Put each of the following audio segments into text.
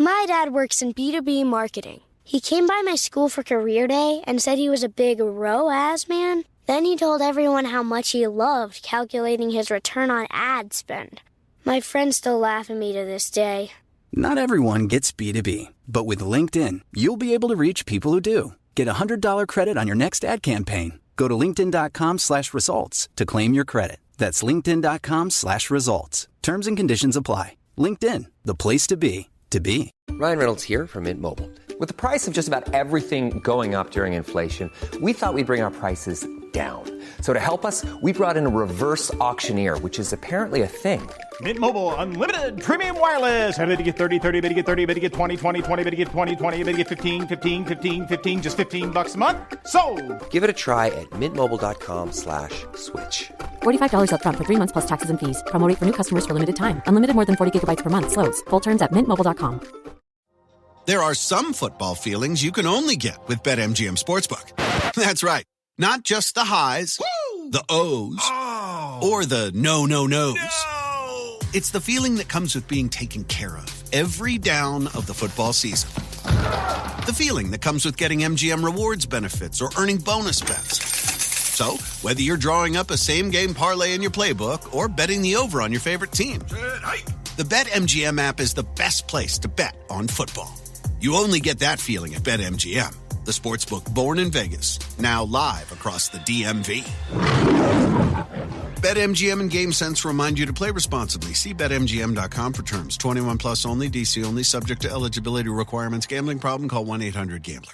My dad works in B2B marketing. He came by my school for career day and said he was a big ROAS man. Then he told everyone how much he loved calculating his return on ad spend. My friends still laugh at me to this day. Not everyone gets B2B, but with LinkedIn, you'll be able to reach people who do. Get a $100 credit on your next ad campaign. Go to linkedin.com/results to claim your credit. That's linkedin.com/results. Terms and conditions apply. LinkedIn, the place to be, to be. Ryan Reynolds here from Mint Mobile. With the price of just about everything going up during inflation, we thought we'd bring our prices down. So to help us, we brought in a reverse auctioneer, which is apparently a thing. Mint Mobile Unlimited Premium Wireless. How to get 30, 30, bit to get 30, bit to get 20, 20, 20, bit to get 20, 20, bit to get 15, 15, 15, 15, just $15 a month? Sold! Give it a try at mintmobile.com/switch. $45 up front for 3 months plus taxes and fees. Promo rate for new customers for limited time. Unlimited more than 40 gigabytes per month. Slows full terms at mintmobile.com. There are some football feelings you can only get with BetMGM Sportsbook. That's right. Not just the highs, the O's, or the no-nos. No. It's the feeling that comes with being taken care of every down of the football season. The feeling that comes with getting MGM Rewards benefits or earning bonus bets. So, whether you're drawing up a same-game parlay in your playbook or betting the over on your favorite team, the BetMGM app is the best place to bet on football. You only get that feeling at BetMGM, the sportsbook born in Vegas, now live across the DMV. BetMGM and GameSense remind you to play responsibly. See BetMGM.com for terms. 21 plus only, DC only, subject to eligibility requirements. Gambling problem? Call 1-800-GAMBLER.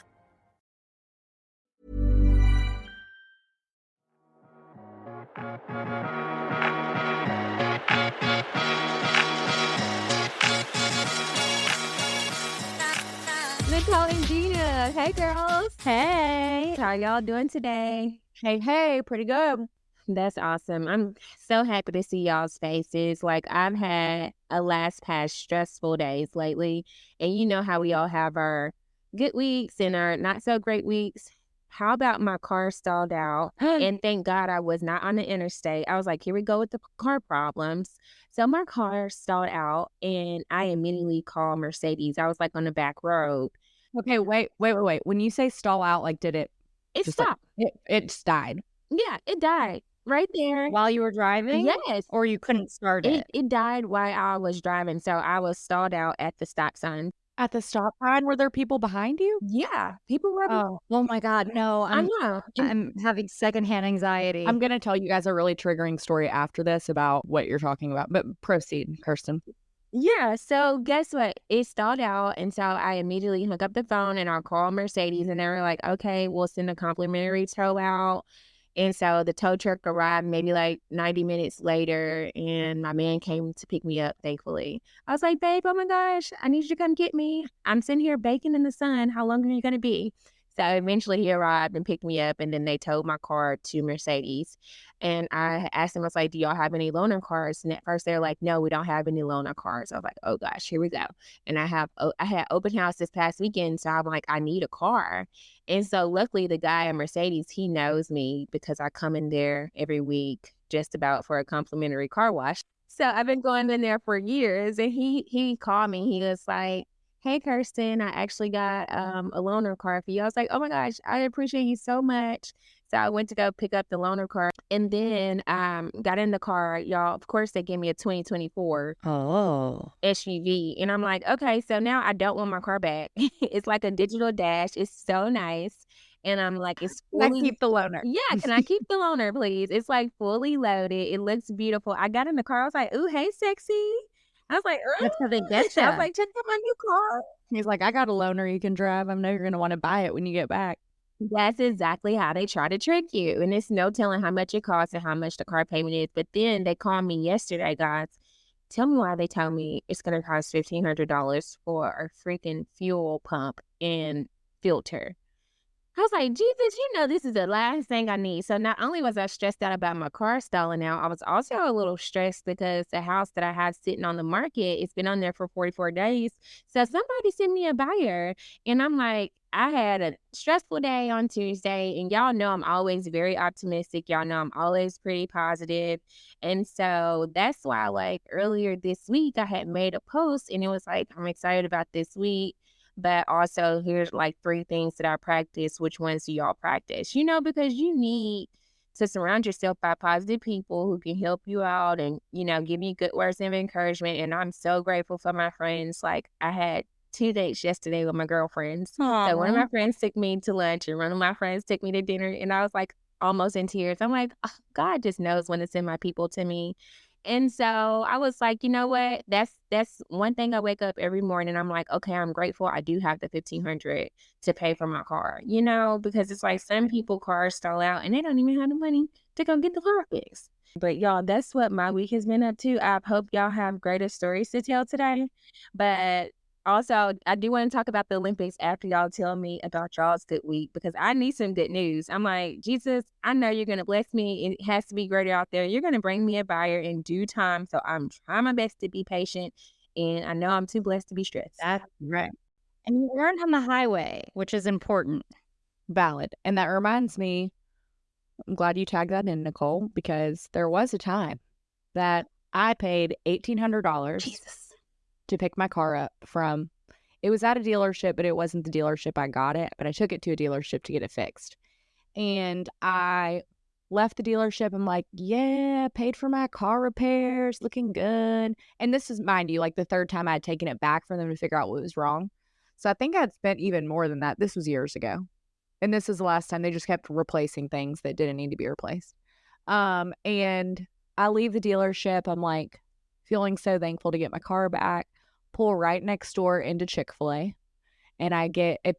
Nicole and Gina. Hey, girls. Hey. How y'all doing today? Hey, pretty good. That's awesome. I'm so happy to see y'all's faces. Like, I've had a last past stressful days lately. And you know how we all have our good weeks and our not so great weeks. How about my car stalled out? And thank God I was not on the interstate. I was like, here we go with the car problems. So my car stalled out and I immediately called Mercedes. I was like on the back road. Okay, wait. When you say stall out, like, did it? It stopped. It just died. Yeah, it died right there. While you were driving? Yes. Or you couldn't start it? It died while I was driving. So I was stalled out at the stop sign. At the stop sign? Were there people behind you? Yeah, people were. Oh my God, no. I know. I'm having secondhand anxiety. I'm going to tell you guys a really triggering story after this about what you're talking about. But proceed, Kirsten. Yeah, so guess what? It stalled out, and so I immediately hung up the phone and I called Mercedes, and they were like, okay, we'll send a complimentary tow out. And so the tow truck arrived maybe like 90 minutes later, and my man came to pick me up, thankfully. I was like, babe, oh my gosh, I need you to come get me. I'm sitting here baking in the sun. How long are you going to be? So eventually he arrived and picked me up, and then they towed my car to Mercedes. And I asked them, I was like, do y'all have any loaner cars? And at first they were like, no, we don't have any loaner cars. I was like, oh gosh, here we go. And I had open house this past weekend, so I'm like, I need a car. And so luckily the guy at Mercedes, he knows me because I come in there every week just about for a complimentary car wash. So I've been going in there for years, and he called me. He was like, hey, Kirsten, I actually got a loaner car for you. I was like, oh my gosh, I appreciate you so much. So I went to go pick up the loaner car, and then got in the car. Y'all, of course, they gave me a 2024 SUV. And I'm like, okay, so now I don't want my car back. It's like a digital dash. It's so nice. And I'm like, it's fully... Can I keep the loaner? Yeah, can I keep the loaner, please? It's like fully loaded. It looks beautiful. I got in the car. I was like, ooh, hey, sexy. I was like, that's how they get you. I was like, check out my new car. He's like, I got a loaner you can drive. I know you're going to want to buy it when you get back. That's exactly how they try to trick you. And it's no telling how much it costs and how much the car payment is. But then they called me yesterday, guys. Tell me why they told me it's going to cost $1,500 for a freaking fuel pump and filter. I was like, Jesus, this is the last thing I need. So not only was I stressed out about my car stalling out, I was also a little stressed because the house that I had sitting on the market, it's been on there for 44 days. So somebody sent me a buyer. And I'm like, I had a stressful day on Tuesday. And y'all know I'm always very optimistic. Y'all know I'm always pretty positive. And so that's why, like, earlier this week, I had made a post and it was like, I'm excited about this week. But also, here's like 3 things that I practice. Which ones do y'all practice? Because you need to surround yourself by positive people who can help you out and, give you good words of encouragement. And I'm so grateful for my friends. Like, I had 2 dates yesterday with my girlfriends. Aww. So one of my friends took me to lunch and one of my friends took me to dinner. And I was like almost in tears. I'm like, oh, God just knows when to send my people to me. And so I was like, you know what? That's one thing. I wake up every morning. I'm like, okay, I'm grateful I do have the $1,500 to pay for my car, because it's like some people cars stall out and they don't even have the money to go get the car fixed. But y'all, that's what my week has been up to. I hope y'all have greater stories to tell today. But also, I do want to talk about the Olympics after y'all tell me about y'all's good week because I need some good news. I'm like, Jesus, I know you're going to bless me. It has to be greater out there. You're going to bring me a buyer in due time. So I'm trying my best to be patient. And I know I'm too blessed to be stressed. That's right. And you learn on the highway, which is important. Valid. And that reminds me, I'm glad you tagged that in, Nicole, because there was a time that I paid $1,800 to pick my car up from, it was at a dealership, but it wasn't the dealership I got it, but I took it to a dealership to get it fixed. And I left the dealership. I'm like, yeah, paid for my car repairs, looking good. And this is, mind you, like the 3rd time I had taken it back for them to figure out what was wrong. So I think I'd spent even more than that. This was years ago. And this is the last time they just kept replacing things that didn't need to be replaced. And I leave the dealership. I'm like feeling so thankful to get my car back. Pull right next door into Chick-fil-A, and I get it.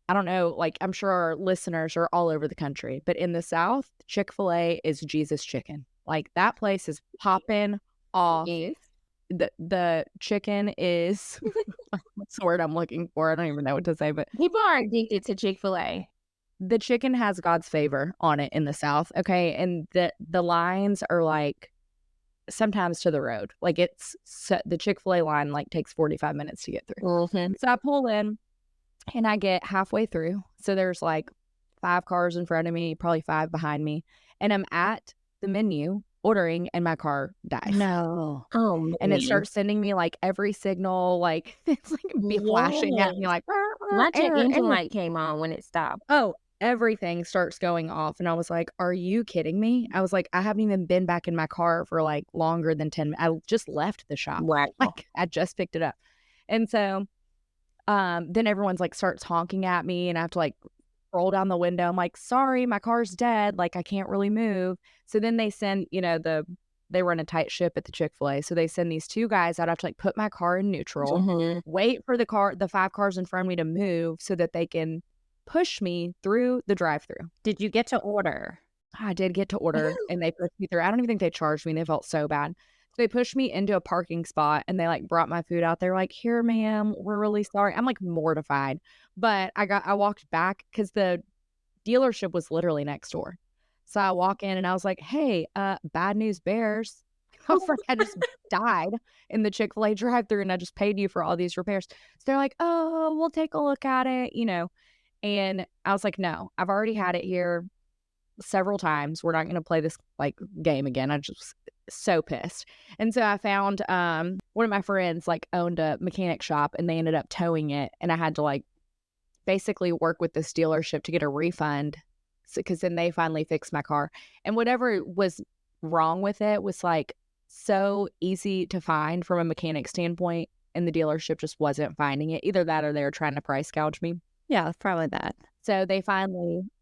I don't know, like I'm sure our listeners are all over the country, but in the South, Chick-fil-A is Jesus chicken. Like that place is popping off. Yes. The chicken is what's the word I'm looking for? I don't even know what to say, but people are addicted to Chick-fil-A. The chicken has God's favor on it in the South. Okay, and the lines are like sometimes to the road. Like the Chick-fil-A line like takes 45 minutes to get through. Mm-hmm. So I pull in and I get halfway through. So there's like 5 cars in front of me, probably 5 behind me. And I'm at the menu ordering and my car dies. No. Oh, man. And it starts sending me like every signal, like it's like flashing at me like my check engine light came on when it stopped. Oh, everything starts going off. And I was like, are you kidding me? I was like, I haven't even been back in my car for like longer than 10 minutes. I just left the shop. Wow. Like I just picked it up. And so then everyone's like starts honking at me and I have to like roll down the window. I'm like, sorry, my car's dead. Like I can't really move. So then they send, they run a tight ship at the Chick-fil-A. So they send these 2 guys out. I have to like put my car in neutral, wait for the 5 cars in front of me to move so that they can push me through the drive-through. Did you get to order? I did get to order and they pushed me through. I don't even think they charged me. They felt so bad. So they pushed me into a parking spot and they like brought my food out. They're like, here, ma'am, we're really sorry. I'm like mortified. But I walked back because the dealership was literally next door. So I walk in and I was like, hey, bad news bears. I just died in the Chick-fil-A drive-thru and I just paid you for all these repairs. So they're like, oh, we'll take a look at it, And I was like, no, I've already had it here several times. We're not going to play this like game again. I just so pissed. And so I found one of my friends like owned a mechanic shop and they ended up towing it. And I had to like basically work with this dealership to get a refund because then they finally fixed my car. And whatever was wrong with it was like so easy to find from a mechanic standpoint. And the dealership just wasn't finding it. Either that or they were trying to price gouge me. Yeah, probably that. So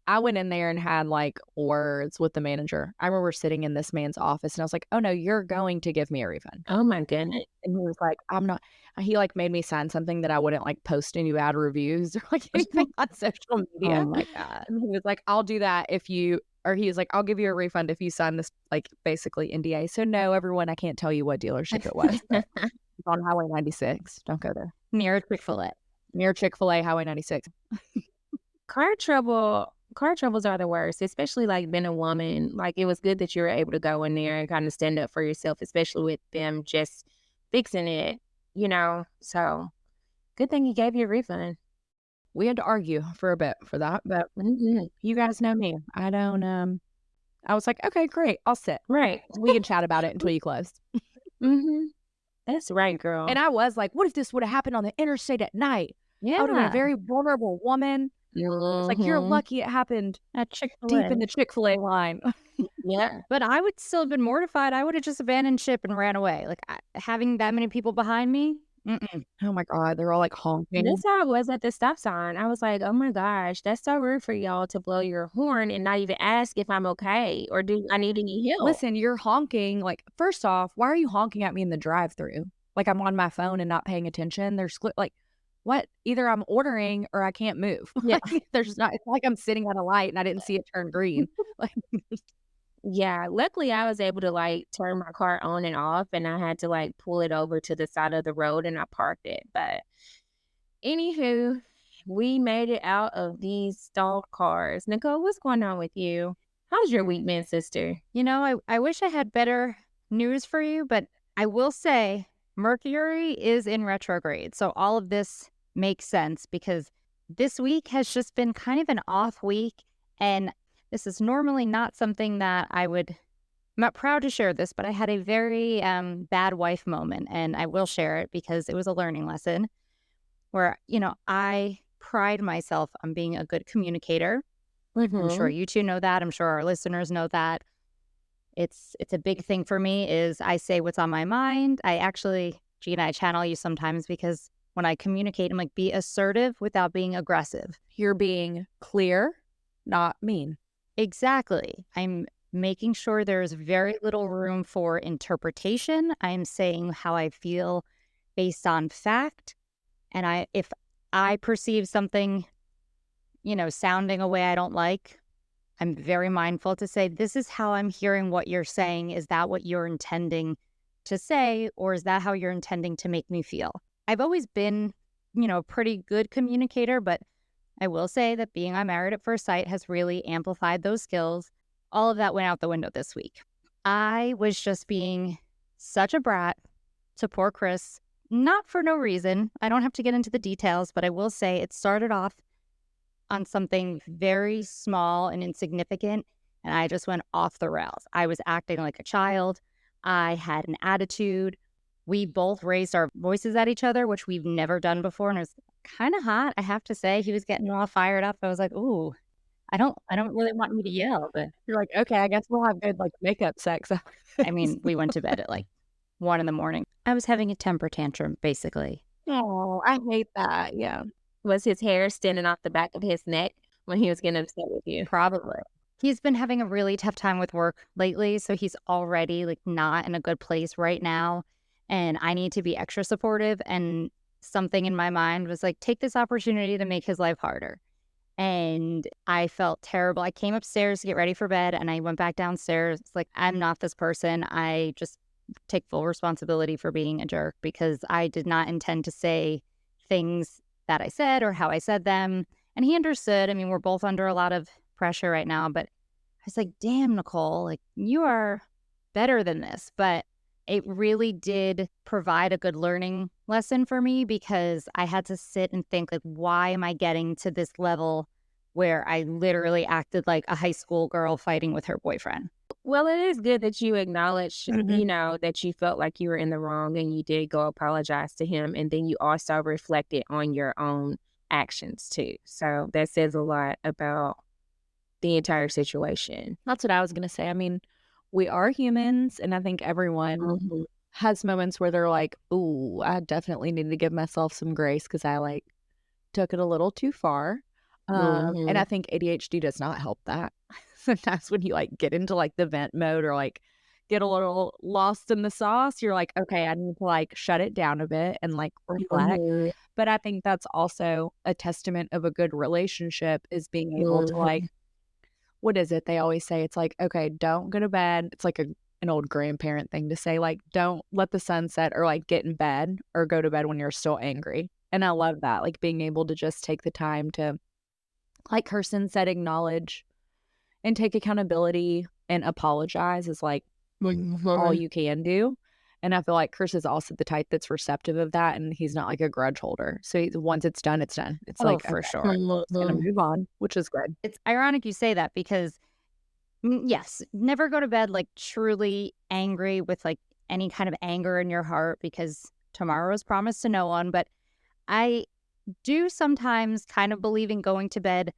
I went in there and had like words with the manager. I remember sitting in this man's office and I was like, oh no, you're going to give me a refund. Oh my goodness. And he was like, I'm not. He like made me sign something that I wouldn't like post any bad reviews or like anything on social media. Oh my God. And he was like, I'll do that he was like, I'll give you a refund if you sign this like basically NDA. So no, everyone, I can't tell you what dealership it was. It's on Highway 96. Don't go there. Near Chick-fil-A. Near Chick-fil-A, Highway 96. car troubles are the worst, especially like being a woman. Like it was good that you were able to go in there and kind of stand up for yourself, especially with them just fixing it, So good thing he gave you a refund. We had to argue for a bit for that, but you guys know me. I don't, I was like, okay, great, I'll sit. Right. We can chat about it until you close. That's right, girl. And I was like, what if this would have happened on the interstate at night? Yeah. I would have been a very vulnerable woman. It's like, you're lucky it happened At Chick-fil-A. deep in the Chick-fil-A line. Yeah. But I would still have been mortified. I would have just abandoned ship and ran away. Like, having that many people behind me, Oh my God, they're all like honking. That's how it was at the stop sign. I was like, oh my gosh, that's so rude for y'all to blow your horn and not even ask if I'm okay or do I need any help. Listen, you're honking. Like, first off, why are you honking at me in the drive-thru? Like, I'm on my phone and not paying attention. There's like, what? Either I'm ordering or I can't move. Yeah. There's not. It's like I'm sitting at a light and I didn't see it turn green. Like, Yeah, luckily I was able to like turn my car on and off and I had to like pull it over to the side of the road and I parked it. But anywho, we made it out of these stalled cars. Nicole, what's going on with you? How's your week been, sister? I wish I had better news for you, but I will say Mercury is in retrograde. So all of this makes sense because this week has just been kind of an off week. And this is normally not something that I'm not proud to share this, but I had a very bad wife moment, and I will share it because it was a learning lesson where, I pride myself on being a good communicator. I'm sure you two know that. I'm sure our listeners know that. It's a big thing for me is I say what's on my mind. Gina, I channel you sometimes because when I communicate, I'm like, be assertive without being aggressive. you're being clear, not mean. Exactly. I'm making sure there's very little room for interpretation. I'm saying how I feel based on fact. And if I perceive something, sounding a way I don't like, I'm very mindful to say, this is how I'm hearing what you're saying. Is that what you're intending to say? Or is that how you're intending to make me feel? I've always been, a pretty good communicator, but I will say that being on Married at First Sight has really amplified those skills. All of that went out the window this week. I was just being such a brat to poor Chris, not for no reason. I don't have to get into the details, but I will say it started off on something very small and insignificant, and I just went off the rails. I was acting like a child. I had an attitude. We both raised our voices at each other, which we've never done before, and it was kind of hot, I have to say. He was getting all fired up. I was like, ooh, I don't really want you to yell, but You're like, okay, I guess we'll have good like makeup sex. I mean, we went to bed at like 1 a.m. I was having a temper tantrum, basically. Oh, I hate that. Yeah. Was his hair standing off the back of his neck when he was getting upset with you? Probably. He's been having a really tough time with work lately, so he's already like not in a good place right now. And I need to be extra supportive. And something in my mind was like, take this opportunity to make his life harder. And I felt terrible. I came upstairs to get ready for bed and I went back downstairs. It's like, I'm not this person. I just take full responsibility for being a jerk because I did not intend to say things that I said or how I said them. And he understood. I mean, we're both under a lot of pressure right now, but I was like, damn, Nicole, like you are better than this. But it really did provide a good learning lesson for me because I had to sit and think, like, why am I getting to this level where I literally acted like a high school girl fighting with her boyfriend? Well, it is good that you acknowledge, that you felt like you were in the wrong and you did go apologize to him. And then you also reflected on your own actions too. So that says a lot about the entire situation. That's what I was going to say. I mean, we are humans, and I think everyone has moments where they're like, ooh, I definitely need to give myself some grace because I like took it a little too far. And I think ADHD does not help that. Sometimes when you like get into like the vent mode or like get a little lost in the sauce, you're like, okay, I need to like shut it down a bit and like reflect. But I think that's also a testament of a good relationship is being able to like, what is it? They always say it's like, okay, don't go to bed. It's like an old grandparent thing to say, like, don't let the sun set or like get in bed or go to bed when you're still angry. And I love that, like being able to just take the time to like Kirsten said, acknowledge and take accountability and apologize is like all you can do. And I feel like Chris is also the type that's receptive of that, and he's not like a grudge holder. So once it's done, it's done. It's like, for okay, sure. it's gonna move on, which is good. It's ironic you say that because, yes, never go to bed like truly angry with like any kind of anger in your heart because tomorrow is promised to no one. But I do sometimes kind of believe in going to bed,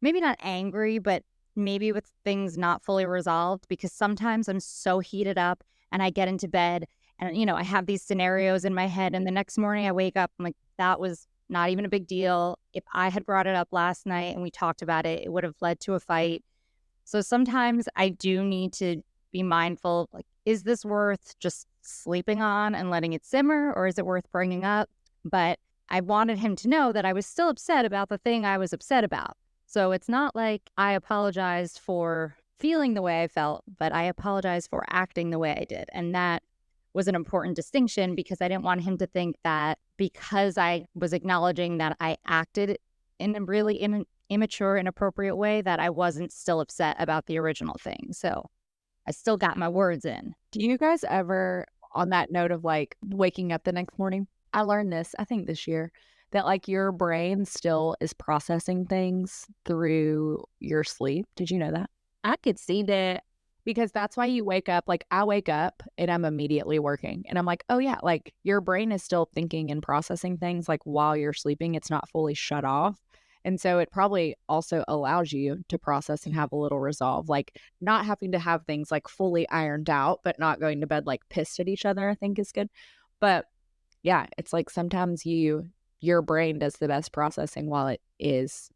maybe not angry, but maybe with things not fully resolved, because sometimes I'm so heated up and I get into bed and, you know, I have these scenarios in my head, and the next morning I wake up, I'm like, that was not even a big deal. If I had brought it up last night and we talked about it, it would have led to a fight. So sometimes I do need to be mindful, like, is this worth just sleeping on and letting it simmer, or is it worth bringing up? But I wanted him to know that I was still upset about the thing I was upset about. So it's not like I apologized for feeling the way I felt, but I apologized for acting the way I did. And that was an important distinction because I didn't want him to think that because I was acknowledging that I acted in a really immature, inappropriate way, that I wasn't still upset about the original thing. So I still got my words in. Do you guys ever, on that note of like waking up the next morning, I learned this, I think this year, that like your brain still is processing things through your sleep. Did you know that? I could see that. Because that's why you wake up, like I wake up and I'm immediately working. And I'm like, oh yeah, like your brain is still thinking and processing things like while you're sleeping. It's not fully shut off. And so it probably also allows you to process and have a little resolve, like not having to have things like fully ironed out, but not going to bed like pissed at each other, I think is good. But yeah, it's like sometimes your brain does the best processing while it is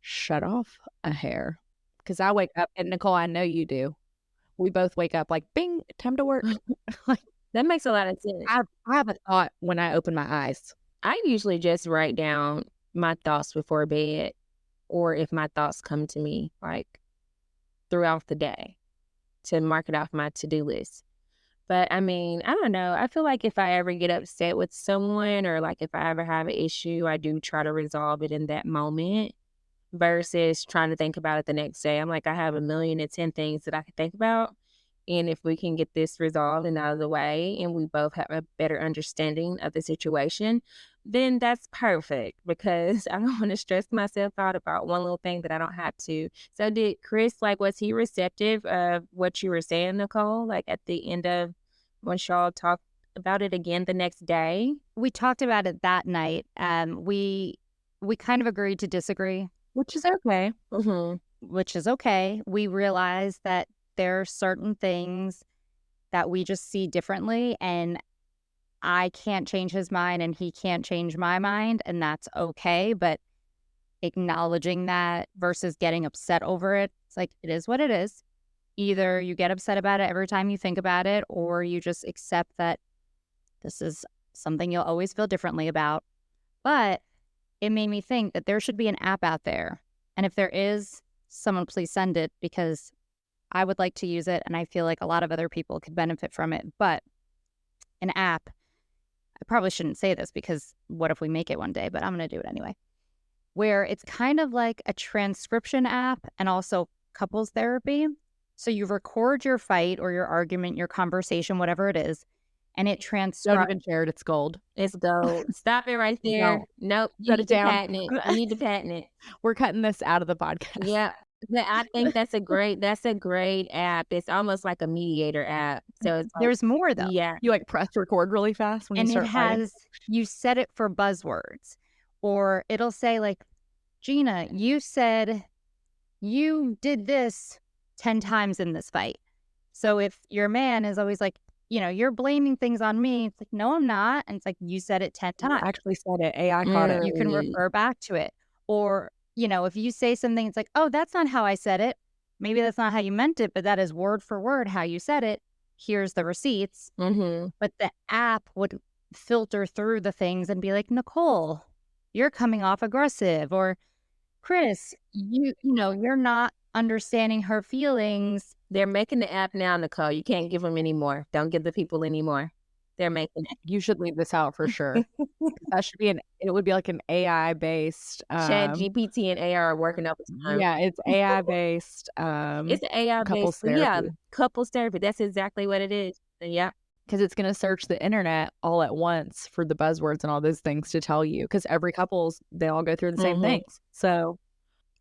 shut off a hair. Because I wake up, and Nicole, I know you do. We both wake up like, bing, time to work. Like, that makes a lot of sense. I have a thought when I open my eyes. I usually just write down my thoughts before bed, or if my thoughts come to me like throughout the day, to mark it off my to-do list. But I mean, I don't know. I feel like if I ever get upset with someone, or like if I ever have an issue, I do try to resolve it in that moment versus trying to think about it the next day. I'm like, I have 1,000,010 things that I can think about. And if we can get this resolved and out of the way, and we both have a better understanding of the situation, then that's perfect, because I don't want to stress myself out about one little thing that I don't have to. So did Chris, like, was he receptive of what you were saying, Nicole? Like at the end of when y'all talked about it again the next day? We talked about it that night. We kind of agreed to disagree. Which is okay. Which is okay. We realized that there are certain things that we just see differently, and I can't change his mind and he can't change my mind, and that's okay. But acknowledging that versus getting upset over it, it's like, it is what it is. Either you get upset about it every time you think about it, or you just accept that this is something you'll always feel differently about. But it made me think that there should be an app out there. And if there is, someone please send it, because I would like to use it, and I feel like a lot of other people could benefit from it. But an app, I probably shouldn't say this because what if we make it one day, but I'm going to do it anyway, where it's kind of like a transcription app and also couples therapy. So you record your fight or your argument, your conversation, whatever it is, and it transcribes. Don't even share it. It's gold. It's gold. Stop it right there. No. Nope. You Shut need it to down. patent it. You need to patent it. We're cutting this out of the podcast. Yeah. But I think that's a great app. It's almost like a mediator app. So it's like, There's more though. yeah. You like press record really fast when And you start it fighting? has, you set it for buzzwords, or it'll say like, Gina, you said you did this 10 times in this fight. So if your man is always like, you know, you're blaming things on me, it's like, no, I'm not. And it's like, you said it 10 You times. actually said it. AI caught it. You can refer back to it. Or, you know, if you say something, it's like, oh, that's not how I said it. Maybe that's not how you meant it, but that is word for word how you said it. Here's the receipts. But the app would filter through the things and be like, Nicole, you're coming off aggressive. Or Chris, you know, you're not understanding her feelings. They're making the app now, Nicole. You can't give them any more. Don't give the people any more. they're making it. You should leave this out for sure. That should be it would be like an AI based Chat GPT and AI are working up. yeah, it's AI based It's AI couples based, yeah, therapy. couples therapy. That's exactly what it is. Yeah. Because it's going to search the internet all at once for the buzzwords and all those things to tell you. Because every couple's, they all go through the same things. So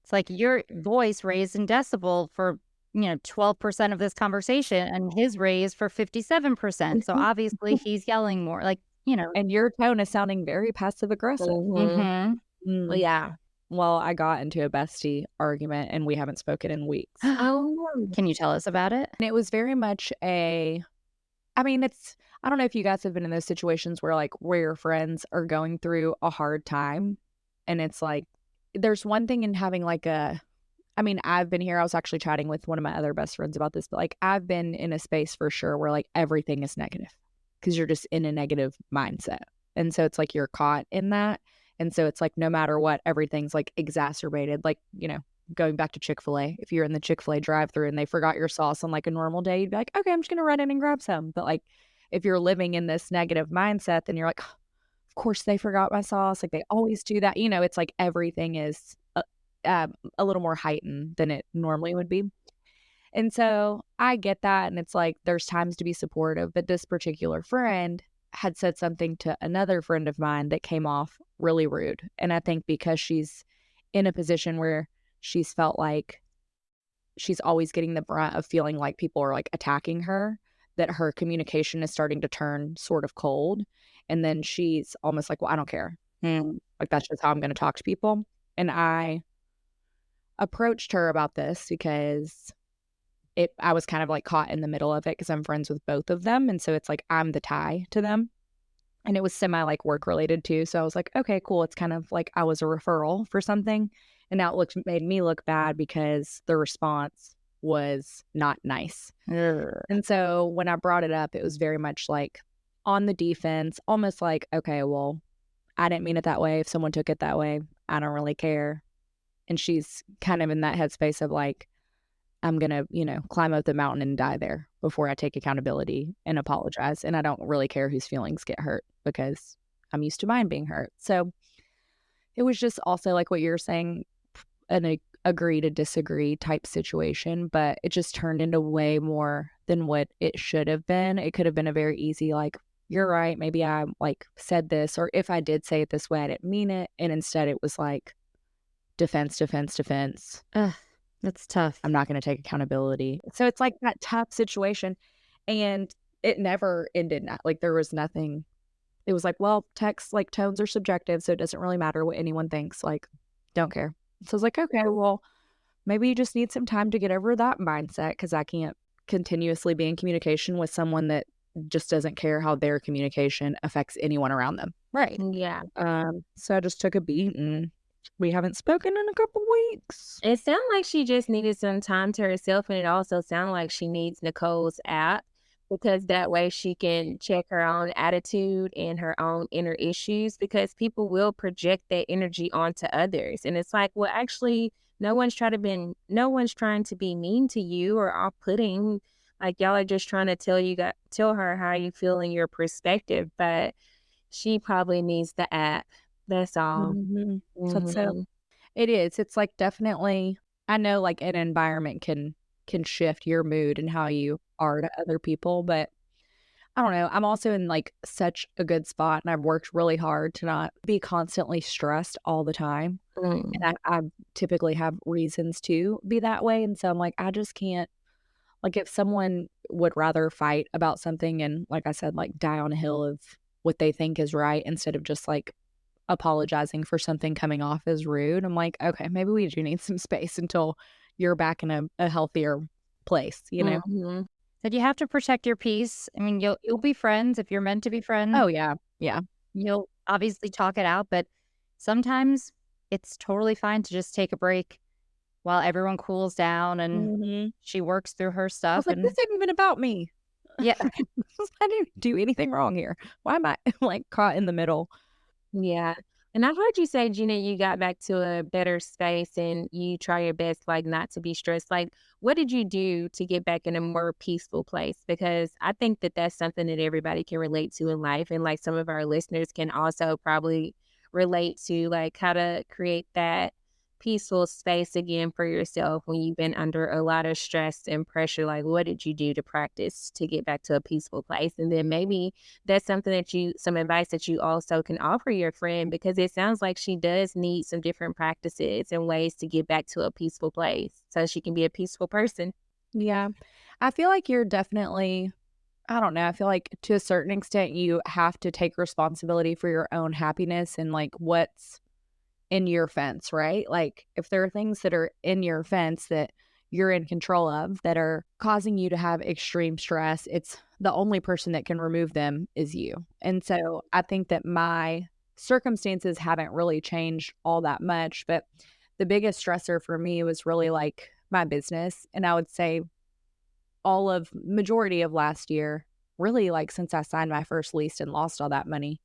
it's like your voice raised in decibel for 12% of this conversation, and his raised for 57%. So obviously he's yelling more, and your tone is sounding very passive aggressive. Well, yeah. Well, I got into a bestie argument and we haven't spoken in weeks. Can you tell us about it? And it was very much I don't know if you guys have been in those situations where your friends are going through a hard time, and it's like, there's one thing in having I've been here. I was actually chatting with one of my other best friends about this, but I've been in a space for sure where everything is negative because you're just in a negative mindset. And so it's you're caught in that. And so it's no matter what, everything's exacerbated. Going back to Chick-fil-A, if you're in the Chick-fil-A drive-thru and they forgot your sauce on a normal day, you'd be like, okay, I'm just going to run in and grab some. But if you're living in this negative mindset, then you're like, oh, of course they forgot my sauce. They always do that. It's everything is a little more heightened than it normally would be. And so I get that. And it's there's times to be supportive. But this particular friend had said something to another friend of mine that came off really rude. And I think because she's in a position where she's felt like she's always getting the brunt of feeling like people are attacking her, that her communication is starting to turn sort of cold. And then she's almost well, I don't care. That's just how I'm going to talk to people. And I approached her about this because I was kind of caught in the middle of it because I'm friends with both of them. And so it's I'm the tie to them. And it was semi work related too. So I was okay, cool. It's kind of I was a referral for something. And now it made me look bad because the response was not nice. And so when I brought it up, it was very much on the defense, almost okay, well, I didn't mean it that way. If someone took it that way, I don't really care. And she's kind of in that headspace of I'm going to, climb up the mountain and die there before I take accountability and apologize. And I don't really care whose feelings get hurt because I'm used to mine being hurt. So it was just also what you're saying, an agree to disagree type situation, but it just turned into way more than what it should have been. It could have been a very easy, you're right, maybe I said this, or if I did say it this way, I didn't mean it. And instead it was defense. Ugh, that's tough. I'm not going to take accountability. So it's that tough situation. And it never ended. There was nothing. It was well, text, tones are subjective. So it doesn't really matter what anyone thinks. Don't care. So I was okay, well, maybe you just need some time to get over that mindset because I can't continuously be in communication with someone that just doesn't care how their communication affects anyone around them. Right. Yeah. So I just took a beat and we haven't spoken in a couple weeks. It sounded like she just needed some time to herself, and it also sounded like she needs Nicole's app because that way she can check her own attitude and her own inner issues, because people will project that energy onto others. And it's well, actually, no one's trying to be mean to you or off-putting. Y'all are just trying to tell her how you feel in your perspective, but she probably needs the app. That's all. So it is. It's definitely, I know an environment can shift your mood and how you are to other people, but I don't know. I'm also in such a good spot, and I've worked really hard to not be constantly stressed all the time. And I typically have reasons to be that way. And so I'm I just can't, if someone would rather fight about something and I said, die on a hill of what they think is right instead of just apologizing for something coming off as rude, I'm okay, maybe we do need some space until you're back in a healthier place, That you have to protect your peace. I mean, you'll be friends if you're meant to be friends. Oh yeah. You'll obviously talk it out, but sometimes it's totally fine to just take a break while everyone cools down and she works through her stuff. I was this ain't even about me. Yeah. I didn't do anything wrong here. Why am I caught in the middle? Yeah. And I heard you say, Gina, you got back to a better space and you try your best, like, not to be stressed. Like, what did you do to get back in a more peaceful place? Because I think that that's something that everybody can relate to in life. And like some of our listeners can also probably relate to, like, how to create that peaceful space again for yourself when you've been under a lot of stress and pressure. Like, what did you do to practice to get back to a peaceful place? And then maybe that's something that some advice that you also can offer your friend, because it sounds like she does need some different practices and ways to get back to a peaceful place so she can be a peaceful person. Yeah. I feel like you're definitely, I don't know, I feel like to a certain extent you have to take responsibility for your own happiness and like what's in your fence, right? Like if there are things that are in your fence that you're in control of that are causing you to have extreme stress, it's the only person that can remove them is you. And so I think that my circumstances haven't really changed all that much, but the biggest stressor for me was really like my business. And I would say all of majority of last year, really like since I signed my first lease and lost all that money,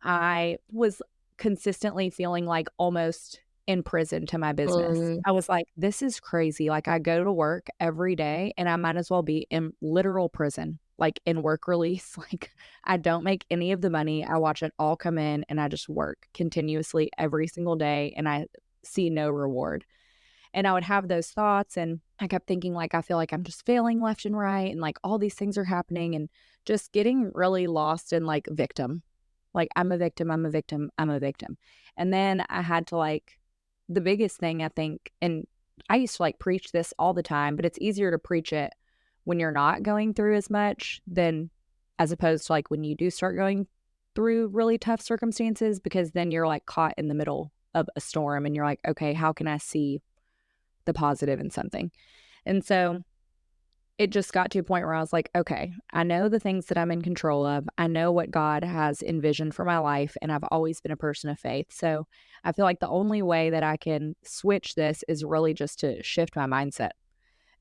I was consistently feeling like almost in prison to my business. I was like, this is crazy. Like I go to work every day and I might as well be in literal prison, like in work release. Like I don't make any of the money. I watch it all come in and I just work continuously every single day and I see no reward. And I would have those thoughts and I kept thinking like, I feel like I'm just failing left and right. And like all these things are happening and just getting really lost in like victim. Like I'm a victim, I'm a victim, I'm a victim. And then I had to like, the biggest thing I think, and I used to like preach this all the time, but it's easier to preach it when you're not going through as much than as opposed to like when you do start going through really tough circumstances, because then you're like caught in the middle of a storm and you're like, okay, how can I see the positive in something? And so it just got to a point where I was like, okay, I know the things that I'm in control of. I know what God has envisioned for my life, and I've always been a person of faith. So I feel like the only way that I can switch this is really just to shift my mindset.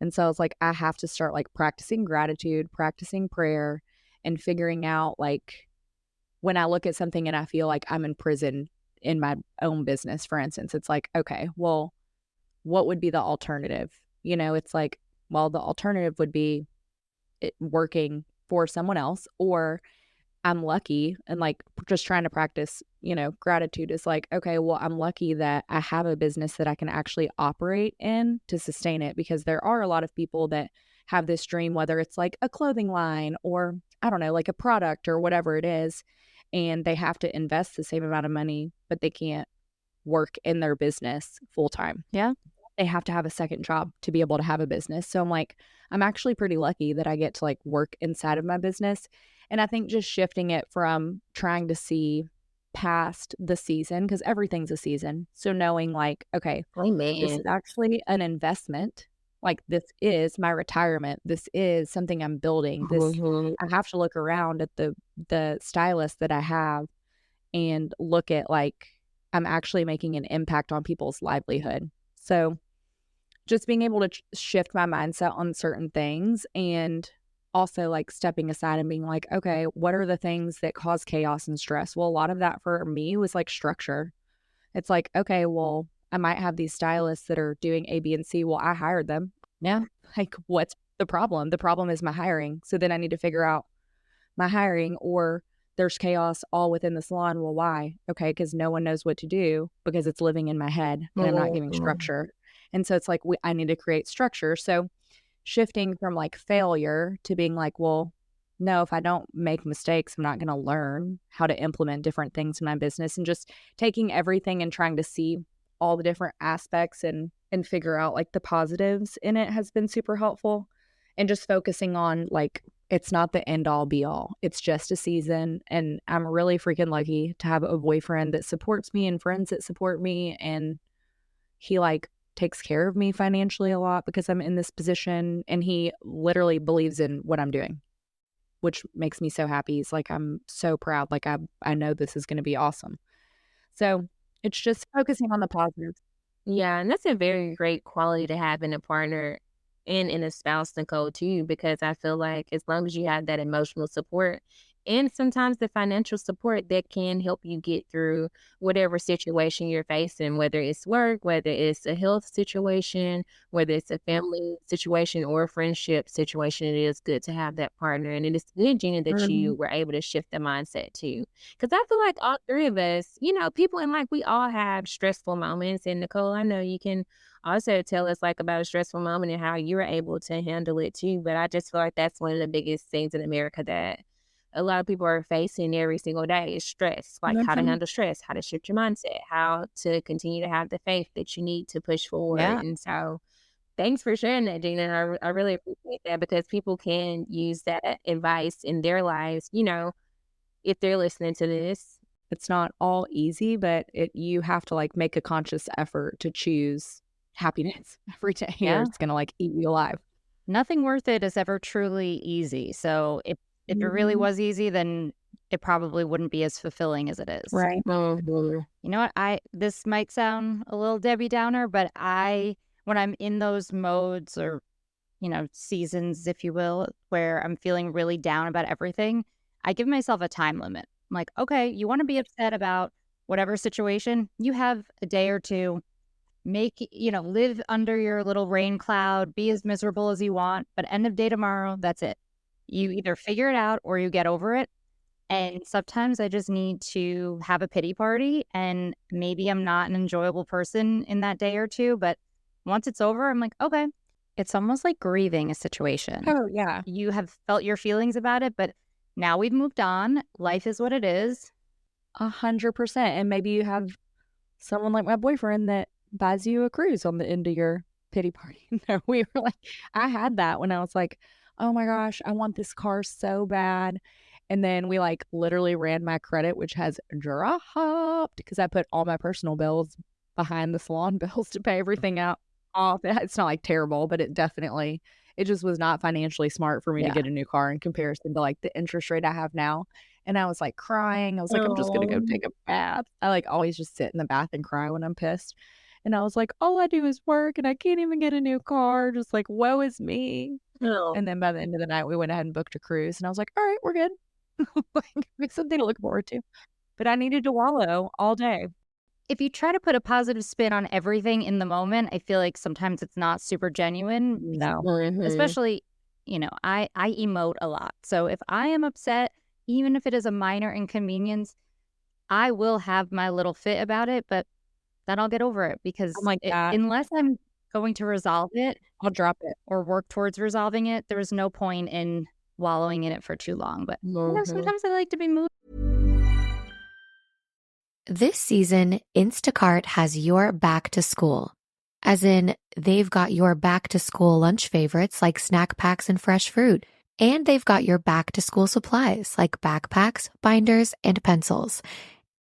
And so I was like, I have to start like practicing gratitude, practicing prayer, and figuring out like when I look at something and I feel like I'm in prison in my own business, for instance, it's like, okay, well, what would be the alternative? You know, it's like, well, the alternative would be it working for someone else, or I'm lucky and like just trying to practice, you know, gratitude is like, okay, well, I'm lucky that I have a business that I can actually operate in to sustain it, because there are a lot of people that have this dream, whether it's like a clothing line or I don't know, like a product or whatever it is, and they have to invest the same amount of money, but they can't work in their business full time. Yeah. They have to have a second job to be able to have a business. So I'm like, I'm actually pretty lucky that I get to like work inside of my business. And I think just shifting it from trying to see past the season, because everything's a season. So knowing like, okay, this is actually an investment. Like this is my retirement. This is something I'm building. This I have to look around at the stylist that I have and look at like I'm actually making an impact on people's livelihood. So just being able to shift my mindset on certain things, and also like stepping aside and being like, okay, what are the things that cause chaos and stress? Well, a lot of that for me was like structure. It's like, okay, well, I might have these stylists that are doing A, B, and C. Well, I hired them. Yeah. Like, what's the problem? The problem is my hiring. So then I need to figure out my hiring, or there's chaos all within the salon. Well, why? Okay, because no one knows what to do because it's living in my head and I'm not giving structure. And so it's like I need to create structure. So shifting from like failure to being like, well, no, if I don't make mistakes, I'm not going to learn how to implement different things in my business, and just taking everything and trying to see all the different aspects and figure out like the positives in it has been super helpful. And just focusing on like, it's not the end all be all. It's just a season. And I'm really freaking lucky to have a boyfriend that supports me and friends that support me. And he like takes care of me financially a lot because I'm in this position, and he literally believes in what I'm doing, which makes me so happy. He's like, I'm so proud. Like I know this is going to be awesome. So it's just focusing on the positives. Yeah, and that's a very great quality to have in a partner and in a spouse, Nicole, too, because I feel like as long as you have that emotional support, and sometimes the financial support that can help you get through whatever situation you're facing, whether it's work, whether it's a health situation, whether it's a family situation or a friendship situation. It is good to have that partner. And it is good, Gina, that you were able to shift the mindset too. Because I feel like all three of us, people in life, we all have stressful moments. And Nicole, I know you can also tell us like about a stressful moment and how you were able to handle it too. But I just feel like that's one of the biggest things in America that a lot of people are facing every single day is stress, like how to handle stress, how to shift your mindset, how to continue to have the faith that you need to push forward. Yeah. And so thanks for sharing that, Gina. I really appreciate that because people can use that advice in their lives, if they're listening to this. It's not all easy, but you have to like make a conscious effort to choose happiness every day, or it's gonna like eat you alive. Nothing worth it is ever truly easy. So if it really was easy, then it probably wouldn't be as fulfilling as it is. Right. You know what? This might sound a little Debbie Downer, but when I'm in those modes or, seasons, if you will, where I'm feeling really down about everything, I give myself a time limit. I'm like, okay, you want to be upset about whatever situation, you have a day or two. Live under your little rain cloud, be as miserable as you want, but end of day tomorrow, that's it. You either figure it out or you get over it. And sometimes I just need to have a pity party, and maybe I'm not an enjoyable person in that day or two, but once it's over, I'm like, okay. It's almost like grieving a situation. Oh, yeah. You have felt your feelings about it, but now we've moved on. Life is what it is. 100%. And maybe you have someone like my boyfriend that buys you a cruise on the end of your pity party. No, we were like, I had that when I was like, oh my gosh, I want this car so bad. And then we like literally ran my credit, which has dropped because I put all my personal bills behind the salon bills to pay everything out off. It's not like terrible, but it just was not financially smart for me to get a new car in comparison to like the interest rate I have now. And I was like crying. I was like, I'm just going to go take a bath. I like always just sit in the bath and cry when I'm pissed. And I was like, all I do is work and I can't even get a new car. Just like, woe is me. Oh. And then by the end of the night, we went ahead and booked a cruise. And I was like, all right, we're good. Like, something to look forward to. But I needed to wallow all day. If you try to put a positive spin on everything in the moment, I feel like sometimes it's not super genuine. No. Especially, I emote a lot. So if I am upset, even if it is a minor inconvenience, I will have my little fit about it, but then I'll get over it because unless I'm going to resolve it, I'll drop it or work towards resolving it. There is no point in wallowing in it for too long. But sometimes I like to be moved. This season, Instacart has your back to school. As in, they've got your back to school lunch favorites like snack packs and fresh fruit. And they've got your back to school supplies like backpacks, binders, and pencils.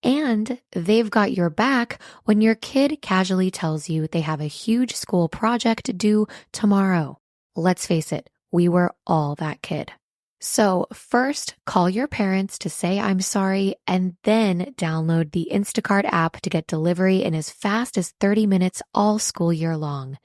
And they've got your back when your kid casually tells you they have a huge school project due tomorrow. Let's face it, we were all that kid. So first, call your parents to say I'm sorry, and then download the Instacart app to get delivery in as fast as 30 minutes all school year long.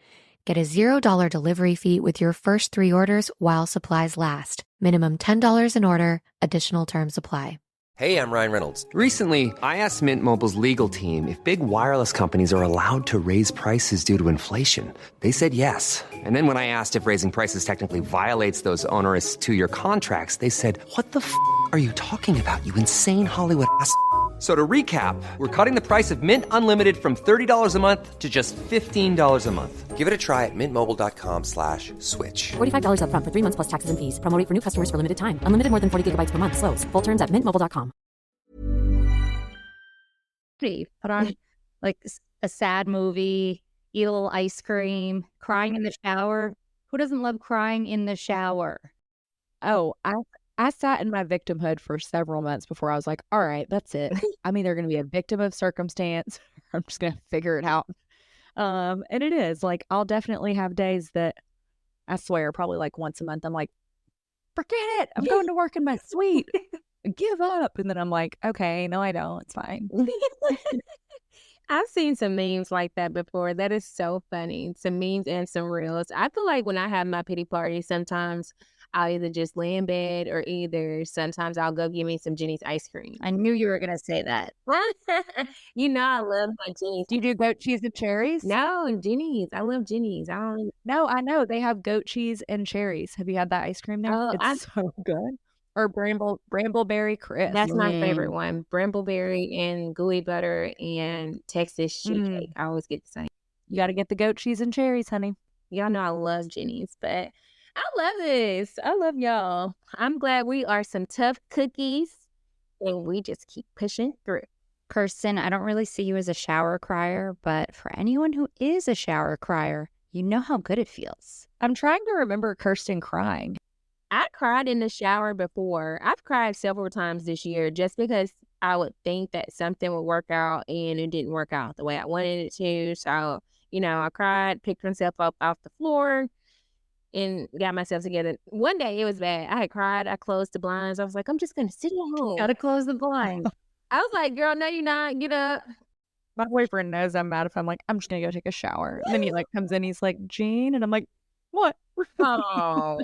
Get a $0 delivery fee with your first 3 orders while supplies last. Minimum $10 an order. Additional terms apply. Hey, I'm Ryan Reynolds. Recently, I asked Mint Mobile's legal team if big wireless companies are allowed to raise prices due to inflation. They said yes. And then when I asked if raising prices technically violates those onerous 2-year contracts, they said, what the f*** are you talking about, you insane Hollywood ass f- So to recap, we're cutting the price of Mint Unlimited from $30 a month to just $15 a month. Give it a try at mintmobile.com/switch. $45 up front for 3 months plus taxes and fees. Promo rate for new customers for limited time. Unlimited more than 40 gigabytes per month. Slows full terms at mintmobile.com. Put on like a sad movie, eat a little ice cream, crying in the shower. Who doesn't love crying in the shower? Oh, I sat in my victimhood for several months before I was like, all right, that's it. I'm either going to be a victim of circumstance or I'm just going to figure it out. And it is like, I'll definitely have days that I swear probably like once a month, I'm like, forget it. I'm going to work in my suite. Give up. And then I'm like, okay, no, I don't. It's fine. I've seen some memes like that before. That is so funny. Some memes and some reels. I feel like when I have my pity party, sometimes I'll either just lay in bed or either sometimes I'll go get me some Jenny's ice cream. I knew you were going to say that. You know I love my Jenny's. Do you do goat cheese and cherries? No, Jenny's. I love Jenny's. I don't. No, I know. They have goat cheese and cherries. Have you had that ice cream there? Oh, It's so good. Or brambleberry crisp. That's my favorite one. Brambleberry and gooey butter and Texas sheet cake. I always get the same. You got to get the goat cheese and cherries, honey. Y'all know I love Jenny's, but I love this. I love y'all. I'm glad we are some tough cookies and we just keep pushing through. Kirsten, I don't really see you as a shower crier, but for anyone who is a shower crier, you know how good it feels. I'm trying to remember Kirsten crying. I cried in the shower before. I've cried several times this year just because I would think that something would work out and it didn't work out the way I wanted it to. So, I cried, picked myself up off the floor and got myself together. One day it was bad. I had cried. I closed the blinds. I was like, I'm just going to sit at home. Gotta close the blind. I was like, girl, no, you're not. Get up. My boyfriend knows I'm mad if I'm like, I'm just going to go take a shower. And then he comes in, he's like, Jean? And I'm like, what? Oh,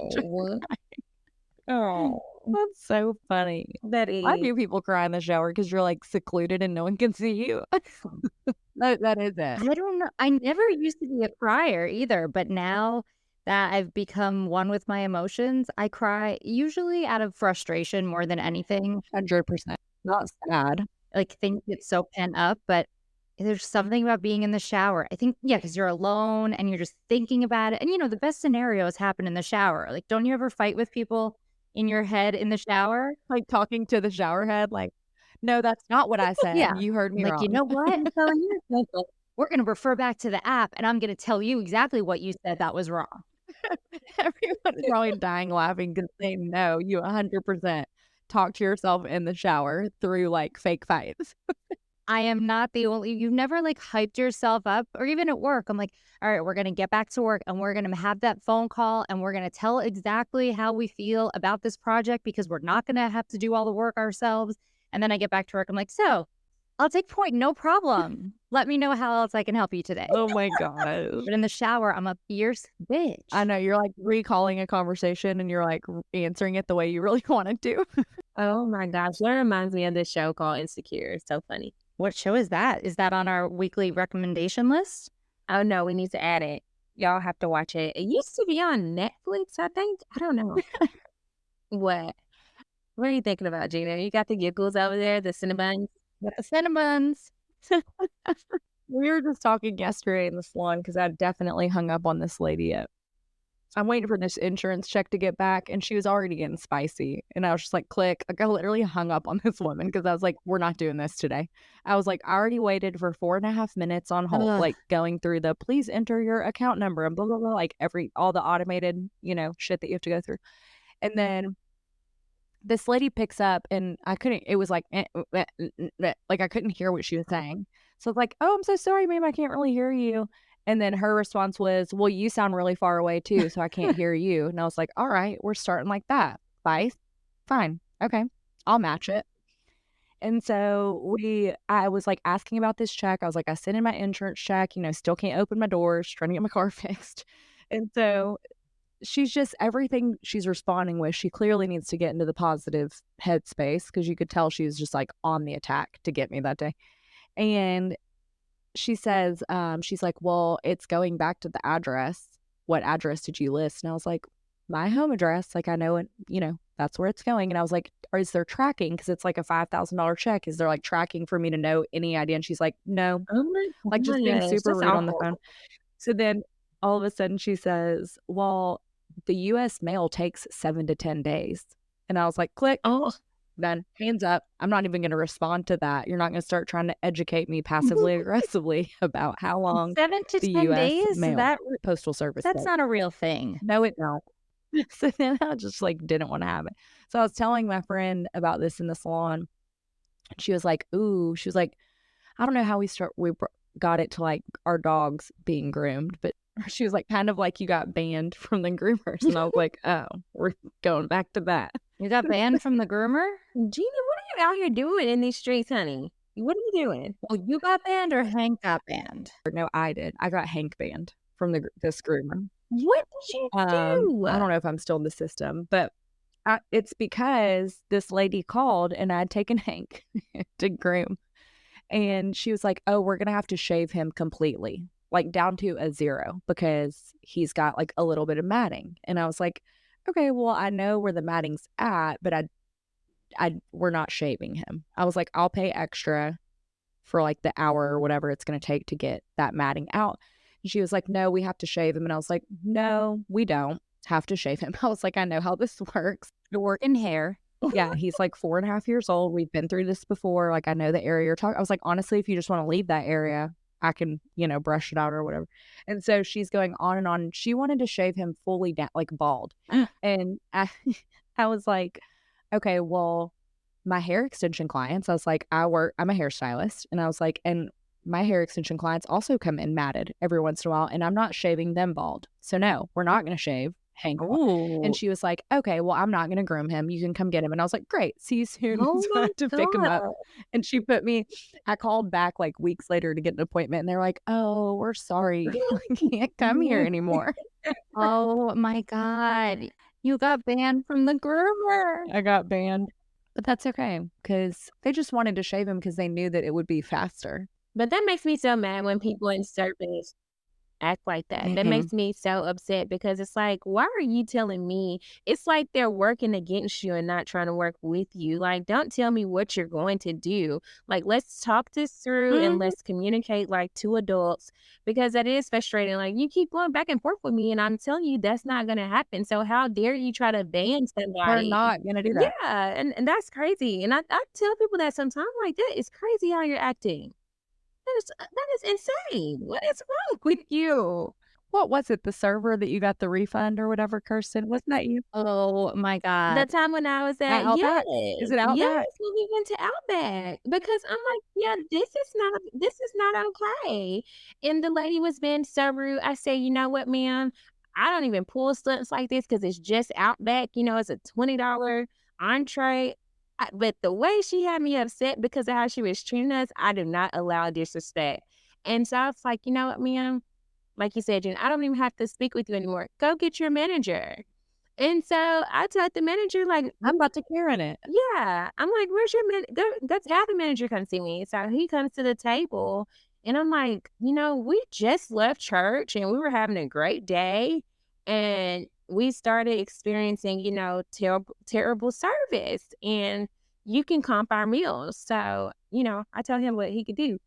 oh, that's so funny. That is. Why do people cry in the shower? Because you're secluded and no one can see you. that is it. I don't know. I never used to be a crier either, but now that I've become one with my emotions, I cry usually out of frustration more than anything. 100%. Not sad. Things get so pent up, but there's something about being in the shower. I think, because you're alone and you're just thinking about it. And, the best scenarios happen in the shower. Don't you ever fight with people in your head in the shower? Talking to the shower head, no, that's not what I said. Yeah. You heard me wrong. You know what? We're going to refer back to the app and I'm going to tell you exactly what you said that was wrong. Everyone's probably dying laughing because they know you 100% talk to yourself in the shower through fake fights. I am not the only, you've never hyped yourself up, or even at work. I'm like, all right, we're going to get back to work and we're going to have that phone call and we're going to tell exactly how we feel about this project because we're not going to have to do all the work ourselves. And then I get back to work. I'm like, so I'll take point. No problem. Let me know how else I can help you today. Oh my gosh. But in the shower, I'm a fierce bitch. I know. You're recalling a conversation and you're answering it the way you really wanted to. Oh my gosh. That reminds me of this show called Insecure. It's so funny. What show is that? Is that on our weekly recommendation list? Oh no, we need to add it. Y'all have to watch it. It used to be on Netflix, I think. I don't know. What are you thinking about, Gina? You got the giggles over there, the Cinnabons? The Cinnabons. We were just talking yesterday in the salon because I definitely hung up on this lady I'm waiting for this insurance check to get back, and she was already getting spicy. And I was just click. I literally hung up on this woman because I was like, we're not doing this today. I was like, I already waited for 4.5 minutes on hold, going through the please enter your account number and blah, blah, blah, all the automated, shit that you have to go through. And then this lady picks up, and I couldn't, it was I couldn't hear what she was saying. So it's oh, I'm so sorry, ma'am, I can't really hear you. And then her response was, well, you sound really far away too, so I can't hear you. And I was like, all right, we're starting like that. Fine. Okay, I'll match it. And so I was asking about this check. I was I sent in my insurance check, still can't open my doors, trying to get my car fixed. And so she's just, everything she's responding with, she clearly needs to get into the positive headspace because you could tell she was just on the attack to get me that day. And she says, she's like, well, it's going back to the address. What address did you list? And I was like, my home address. I know it, that's where it's going. And I was like, is there tracking? Because it's a $5,000 check. Is there tracking for me to know any idea? And she's like, no. Just being super rude on the phone. So then all of a sudden she says, well, the U.S. mail takes 7 to 10 days. And I was like, click. Oh. Then hands up. I'm not even going to respond to that. You're not going to start trying to educate me passively aggressively about how long 7 to the 10 US days. mail, postal service. That's not a real thing. No, it don't. So then I just didn't want to have it. So I was telling my friend about this in the salon. She was like, "Ooh," she was like, "I don't know how we got it to our dogs being groomed, but." She was kind of you got banned from the groomers. And I was like, oh, we're going back to that. You got banned from the groomer? Gina, what are you out here doing in these streets, honey? What are you doing? Well, you got banned or Hank got banned? No, I did. I got Hank banned from this groomer. What did you do? I don't know if I'm still in the system, but it's because this lady called and I'd taken Hank to groom. And she was like, oh, we're going to have to shave him completely, like down to a 0 because he's got like a little bit of matting. And I was like, okay, well, I know where the matting's at, but we're not shaving him. I was like, I'll pay extra for like the hour or whatever it's going to take to get that matting out. And she was like, no, we have to shave him. And I was like, no, we don't have to shave him. I was like, I know how this works. I work in hair. Yeah, he's like 4.5 years old. We've been through this before. Like, I know the area you're talking. I was like, honestly, if you just want to leave that area, I can, brush it out or whatever. And so she's going on and on. She wanted to shave him fully down, like bald. And I was like, okay, well, my hair extension clients, I was like, I'm a hairstylist. And I was like, and my hair extension clients also come in matted every once in a while. And I'm not shaving them bald. So no, we're not going to shave Hank. And she was like, okay, well, I'm not going to groom him. You can come get him. And I was like, great. See you soon. Oh So I my had to pick him up. God. And I called back like weeks later to get an appointment. And they're like, oh, we're sorry. I can't come here anymore. Oh my God. You got banned from the groomer. I got banned. But that's okay because they just wanted to shave him because they knew that it would be faster. But that makes me so mad when people in service act like that. That makes me so upset because it's like, why are you telling me? It's like they're working against you and not trying to work with you. Like, don't tell me what you're going to do. Like, let's talk this through and let's communicate like two adults because that is frustrating. Like, you keep going back and forth with me and I'm telling you that's not going to happen. So how dare you try to ban somebody? We're not going to do that. Yeah, and that's crazy. And I tell people that sometimes, like, that is crazy how you're acting. That is insane. What is wrong with you? What was it? The server that you got the refund or whatever, Kirsten? Wasn't that you? Oh my God. The time when I was at Outback? Is it Outback? Yes, when we went to Outback because I'm like, yeah, this is not okay. And the lady was being so rude. I said, you know what, ma'am? I don't even pull stunts like this because it's just Outback. It's a $20 entree. But the way she had me upset because of how she was treating us, I do not allow disrespect. And so I was like, you know what, ma'am? Like you said, Jen, I don't even have to speak with you anymore. Go get your manager. And so I told the manager, like, I'm about to Karen it. Yeah. I'm like, where's your manager? Go have the manager come see me. So he comes to the table and I'm like, we just left church and we were having a great day. And we started experiencing, terrible service and you can comp our meals. So, I tell him what he could do.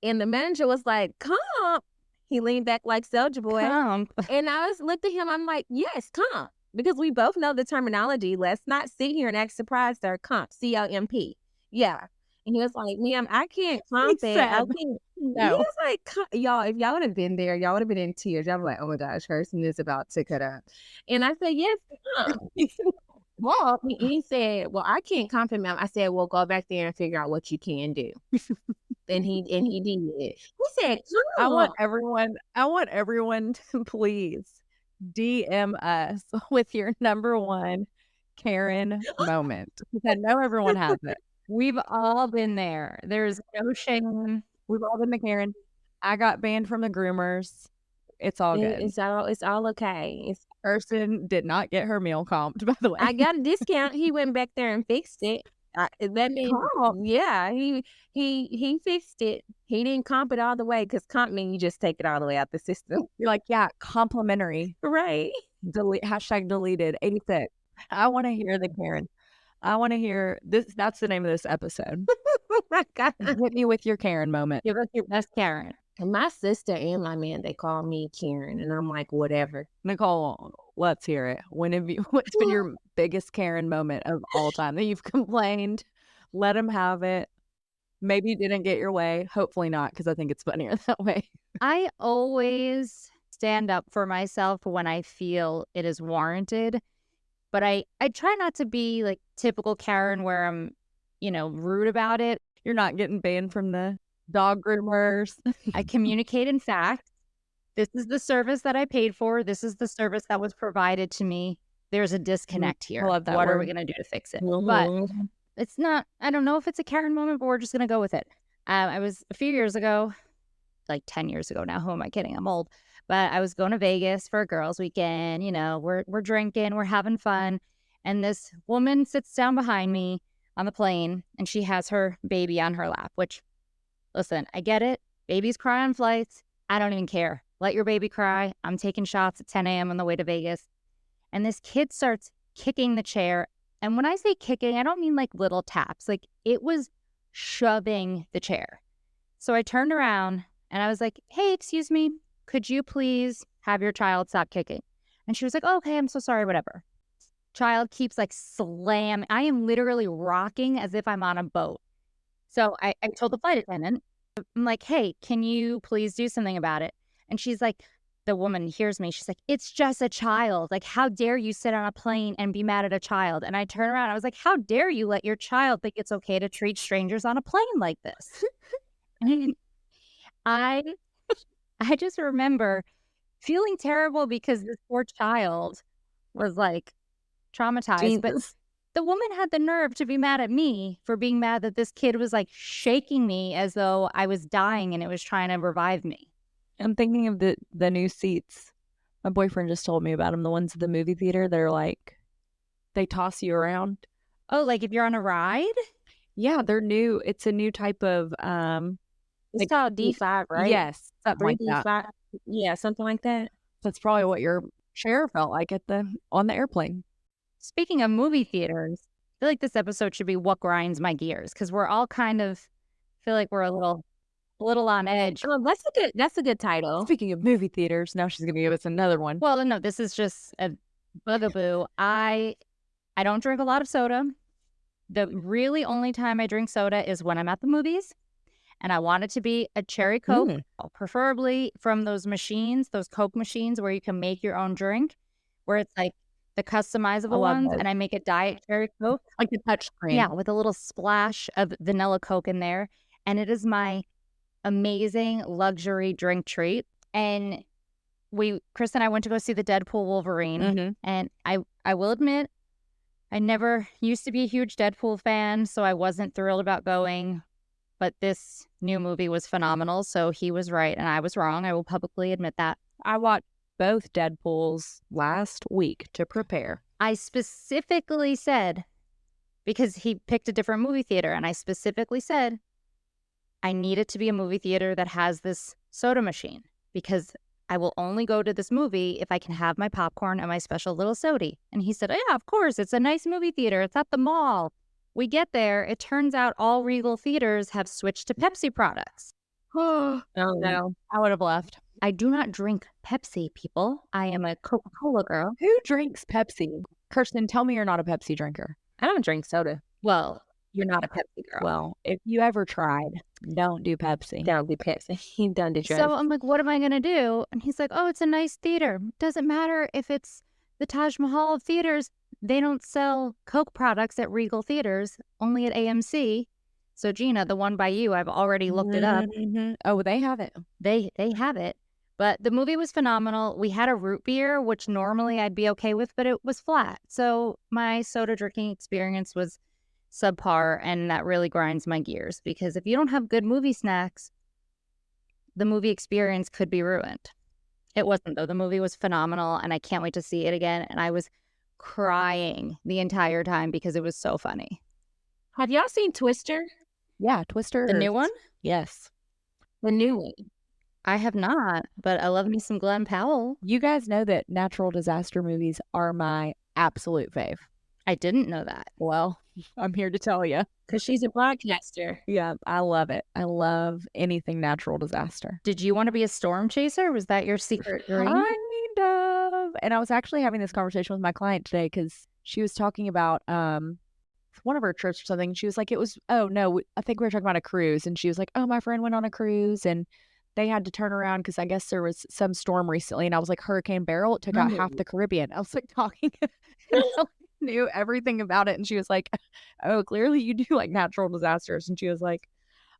And the manager was like, comp. He leaned back like Soulja Boy. Comp. And I looked at him. I'm like, yes, comp. Because we both know the terminology. Let's not sit here and act surprised. They're comp, C-O-M-P. Yeah. And he was like, ma'am, I can't comp it. I can't. No. He was like, y'all, if y'all would have been there, y'all would have been in tears. Y'all were like, oh my gosh, Kirsten is about to cut up. And I said, yes, comp. Well, he said, well, I can't comp him, ma'am. I said, well, go back there and figure out what you can do. And he did. He said, I want everyone to please DM us with your number one Karen moment. Because I know everyone has it. We've all been there. There's no shame. We've all been the Karen. I got banned from the groomers. It's all good. It's all okay. Kirsten did not get her meal comped, by the way. I got a discount. He went back there and fixed it. Yeah, he fixed it. He didn't comp it all the way because comp means you just take it all the way out the system. You're like, yeah, complimentary. Right. Hashtag deleted 86. I want to hear the Karen. I want to hear this. That's the name of this episode. Oh my God. Hit me with your Karen moment. Give us your best Karen. And my sister and my man, they call me Karen, and I'm like, whatever. Nicole, let's hear it. What's been your biggest Karen moment of all time that you've complained? Let them have it. Maybe you didn't get your way. Hopefully not, because I think it's funnier that way. I always stand up for myself when I feel it is warranted. But I try not to be like typical Karen where I'm, rude about it. You're not getting banned from the dog groomers. I communicate in fact. This is the service that I paid for. This is the service that was provided to me. There's a disconnect here. I love that what word. are we going to do to fix it? But it's not, I don't know if it's a Karen moment, but we're just going to go with it. I was a few years ago, like 10 years ago now. Who am I kidding? I'm old. But I was going to Vegas for a girls' weekend. You know, we're drinking, we're having fun. And this woman sits down behind me on the plane, and she has her baby on her lap, which, listen, I get it. Babies cry on flights. I don't even care. Let your baby cry. I'm taking shots at 10 a.m. on the way to Vegas. And this kid starts kicking the chair. And when I say kicking, I don't mean like little taps. Like, it was shoving the chair. So I turned around and I was like, hey, excuse me, could you please have your child stop kicking? And she was like, oh, okay, I'm so sorry, whatever. Child keeps like slamming. I am literally rocking as if I'm on a boat. So I told the flight attendant, I'm like, hey, can you please do something about it? And she's like, the woman hears me. She's like, it's just a child. Like, how dare you sit on a plane and be mad at a child? And I turn around. I was like, how dare you let your child think it's okay to treat strangers on a plane like this? And I just remember feeling terrible because this poor child was like traumatized. Jesus. But the woman had the nerve to be mad at me for being mad that this kid was like shaking me as though I was dying and it was trying to revive me. I'm thinking of the new seats. My boyfriend just told me about them. The ones at the movie theater that are like, they toss you around. Oh, like if you're on a ride? Yeah, they're new. It's a new type of It's called D5, right? Yes, something like that. 3D5. Yeah, something like that. That's probably what your chair felt like on the airplane. Speaking of movie theaters, I feel like this episode should be what grinds my gears, because we're all kind of feel like we're a little on edge. Oh, that's a good title. Speaking of movie theaters, now she's gonna give us another one. Well, no, this is just a bugaboo. I don't drink a lot of soda. The really only time I drink soda is when I'm at the movies, and I want it to be a cherry Coke, preferably from those machines, those Coke machines where you can make your own drink, where it's like the customizable ones, and I make a diet cherry Coke. Like the touchscreen. Yeah, with a little splash of vanilla Coke in there. And it is my amazing luxury drink treat. And Chris and I went to go see the Deadpool Wolverine. And I will admit, I never used to be a huge Deadpool fan, so I wasn't thrilled about going. But this new movie was phenomenal, so he was right and I was wrong. I will publicly admit that. I watched both Deadpools last week to prepare. I specifically said, because he picked a different movie theater, and I specifically said, I need it to be a movie theater that has this soda machine, because I will only go to this movie if I can have my popcorn and my special little sody. And he said, yeah, of course, it's a nice movie theater. It's at the mall. We get there. It turns out all Regal theaters have switched to Pepsi products. Oh, no. I would have left. I do not drink Pepsi, people. I am a Coca-Cola girl. Who drinks Pepsi? Kirsten, tell me you're not a Pepsi drinker. I don't drink soda. Well, you're not a Pepsi girl. Well, if you ever tried, don't do Pepsi. Don't do Pepsi. Don't do drugs. So I'm like, what am I going to do? And he's like, oh, it's a nice theater. Doesn't matter if it's the Taj Mahal of theaters. They don't sell Coke products at Regal theaters, only at AMC. So Gina, the one by you, I've already looked it up. Oh, they have it. They have it. But the movie was phenomenal. We had a root beer, which normally I'd be okay with, but it was flat. So my soda drinking experience was subpar, and that really grinds my gears, because if you don't have good movie snacks, the movie experience could be ruined. It wasn't, though. The movie was phenomenal, and I can't wait to see it again. And I was crying the entire time because it was so funny. Have y'all seen Twister? Yeah, Twister. The new one? Yes. The new one. I have not, but I love me some Glenn Powell. You guys know that natural disaster movies are my absolute fave. I didn't know that. Well, I'm here to tell you. Because she's a broadcaster. Yeah, I love it. I love anything natural disaster. Did you want to be a storm chaser? Was that your secret dream? Kind of. And I was actually having this conversation with my client today because she was talking about one of her trips or something. She was like, I think we were talking about a cruise. And she was like, oh, my friend went on a cruise and they had to turn around because I guess there was some storm recently. And I was like, Hurricane Beryl, it took out half the Caribbean. I was like talking, knew everything about it. And she was like, oh, clearly you do like natural disasters. And she was like,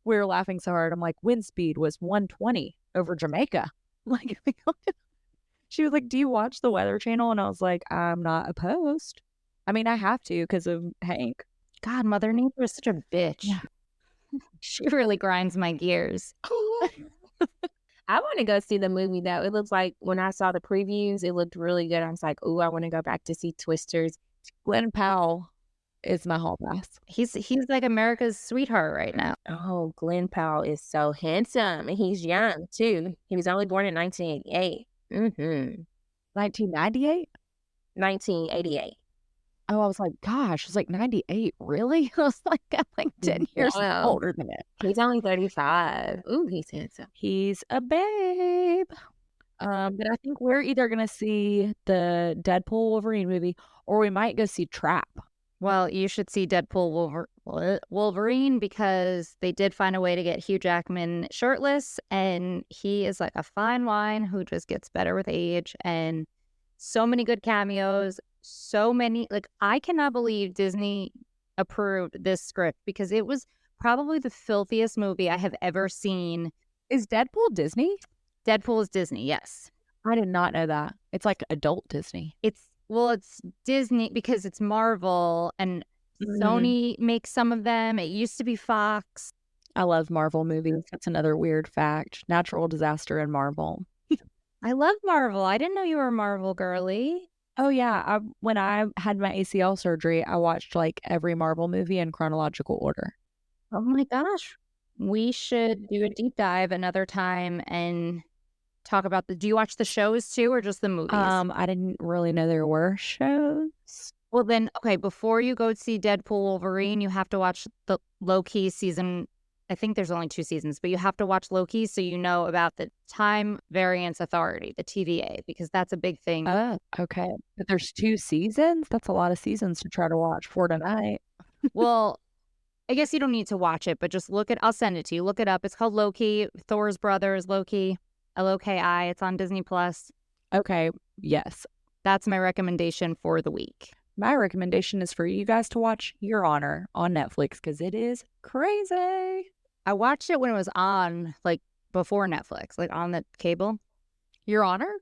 we were laughing so hard. I'm like, wind speed was 120 over Jamaica. Like, she was like, do you watch the Weather Channel? And I was like, I'm not opposed. I mean, I have to because of Hank. God, Mother Nature is such a bitch. Yeah. She really grinds my gears. I want to go see the movie though. It looks like when I saw the previews, it looked really good. I was like, "Ooh, I want to go back to see Twisters." Glenn Powell is my hall pass. He's like America's sweetheart right now. Oh, Glenn Powell is so handsome, and he's young too. He was only born in 1988. 1998? 1988. Oh, I was like, gosh, it's like 98. Really? I was like, I'm like 10 years Wow. older than it. He's only 35. Ooh, he's handsome. He's a babe. But I think we're either going to see the Deadpool Wolverine movie or we might go see Trap. Well, you should see Deadpool Wolverine because they did find a way to get Hugh Jackman shirtless, and he is like a fine wine who just gets better with age, and so many good cameos, so many, like, I cannot believe Disney approved this script because it was probably the filthiest movie I have ever seen. Is Deadpool Disney? Deadpool is Disney, yes. I did not know that. It's like adult Disney. It's Disney because it's Marvel and Sony makes some of them. It used to be Fox. I love Marvel movies. That's another weird fact. Natural disaster and Marvel. I love Marvel. I didn't know you were a Marvel girly. Oh, yeah. When I had my ACL surgery, I watched like every Marvel movie in chronological order. Oh my gosh. We should do a deep dive another time and talk about do you watch the shows too or just the movies? I didn't really know there were shows. Well then, okay, before you go see Deadpool Wolverine, you have to watch the Loki season. I think there's only 2 seasons, but you have to watch Loki so you know about the Time Variance Authority, the TVA, because that's a big thing. Oh, okay. But there's 2 seasons? That's a lot of seasons to try to watch for tonight. Well, I guess you don't need to watch it, but just I'll send it to you. Look it up. It's called Loki. Thor's brother is Loki. Loki. It's on Disney Plus. Okay. Yes. That's my recommendation for the week. My recommendation is for you guys to watch Your Honor on Netflix because it is crazy. I watched it when it was on, like, before Netflix, like on the cable. Your Honor?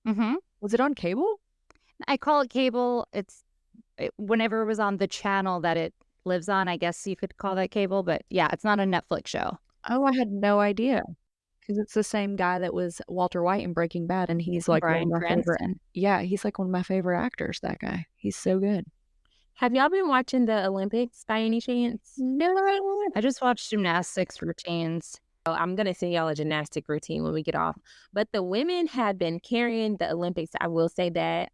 Mm-hmm. Was it on cable? I call it cable. Whenever it was on the channel that it lives on, I guess you could call that cable. But yeah, it's not a Netflix show. Oh, I had no idea. Because it's the same guy that was Walter White in Breaking Bad, and he's like Bryan one of my favorite. Yeah, he's like one of my favorite actors. That guy, he's so good. Have y'all been watching the Olympics by any chance? No, I just watched gymnastics routines. Oh, I'm gonna send y'all a gymnastic routine when we get off. But the women had been carrying the Olympics. I will say that.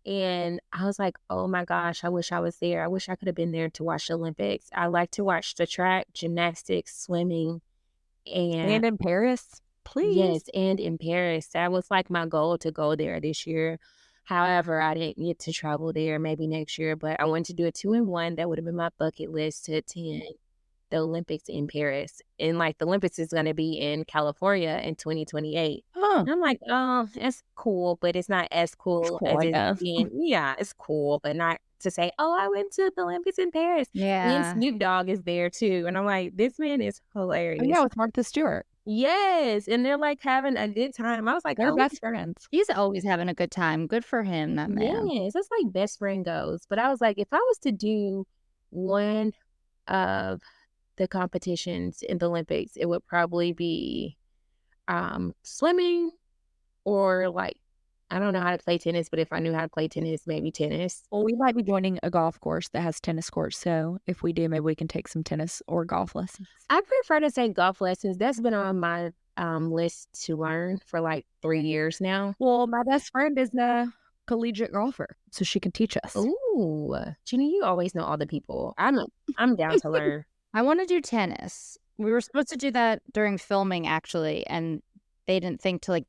And I was like, oh my gosh, I wish I was there. I wish I could have been there to watch the Olympics. I like to watch the track, gymnastics, swimming, and in Paris, please. Yes, and in Paris. That was like my goal to go there this year. However, I didn't get to travel there maybe next year, but I wanted to do a 2-in-1. That would have been my bucket list to attend the Olympics in Paris. And like the Olympics is going to be in California in 2028. And I'm like, oh, it's cool, but it's not as cool as it's being. Yeah, it's cool, but not to say, oh, I went to the Olympics in Paris. Yeah. And Snoop Dogg is there too. And I'm like, this man is hilarious. Oh, yeah, with Martha Stewart. Yes. And they're like having a good time. I was like, they're best friends. He's always having a good time. Good for him, that man. Yes, it's like best friend goes. But I was like, if I was to do one of the competitions in the Olympics, it would probably be swimming or like, I don't know how to play tennis, but if I knew how to play tennis, maybe tennis. Well, we might be joining a golf course that has tennis courts. So if we do, maybe we can take some tennis or golf lessons. I prefer to say golf lessons. That's been on my list to learn for like 3 years now. Well, my best friend is a collegiate golfer, so she can teach us. Ooh, Gina, you always know all the people. I'm down to learn. I want to do tennis. We were supposed to do that during filming, actually, and they didn't think to like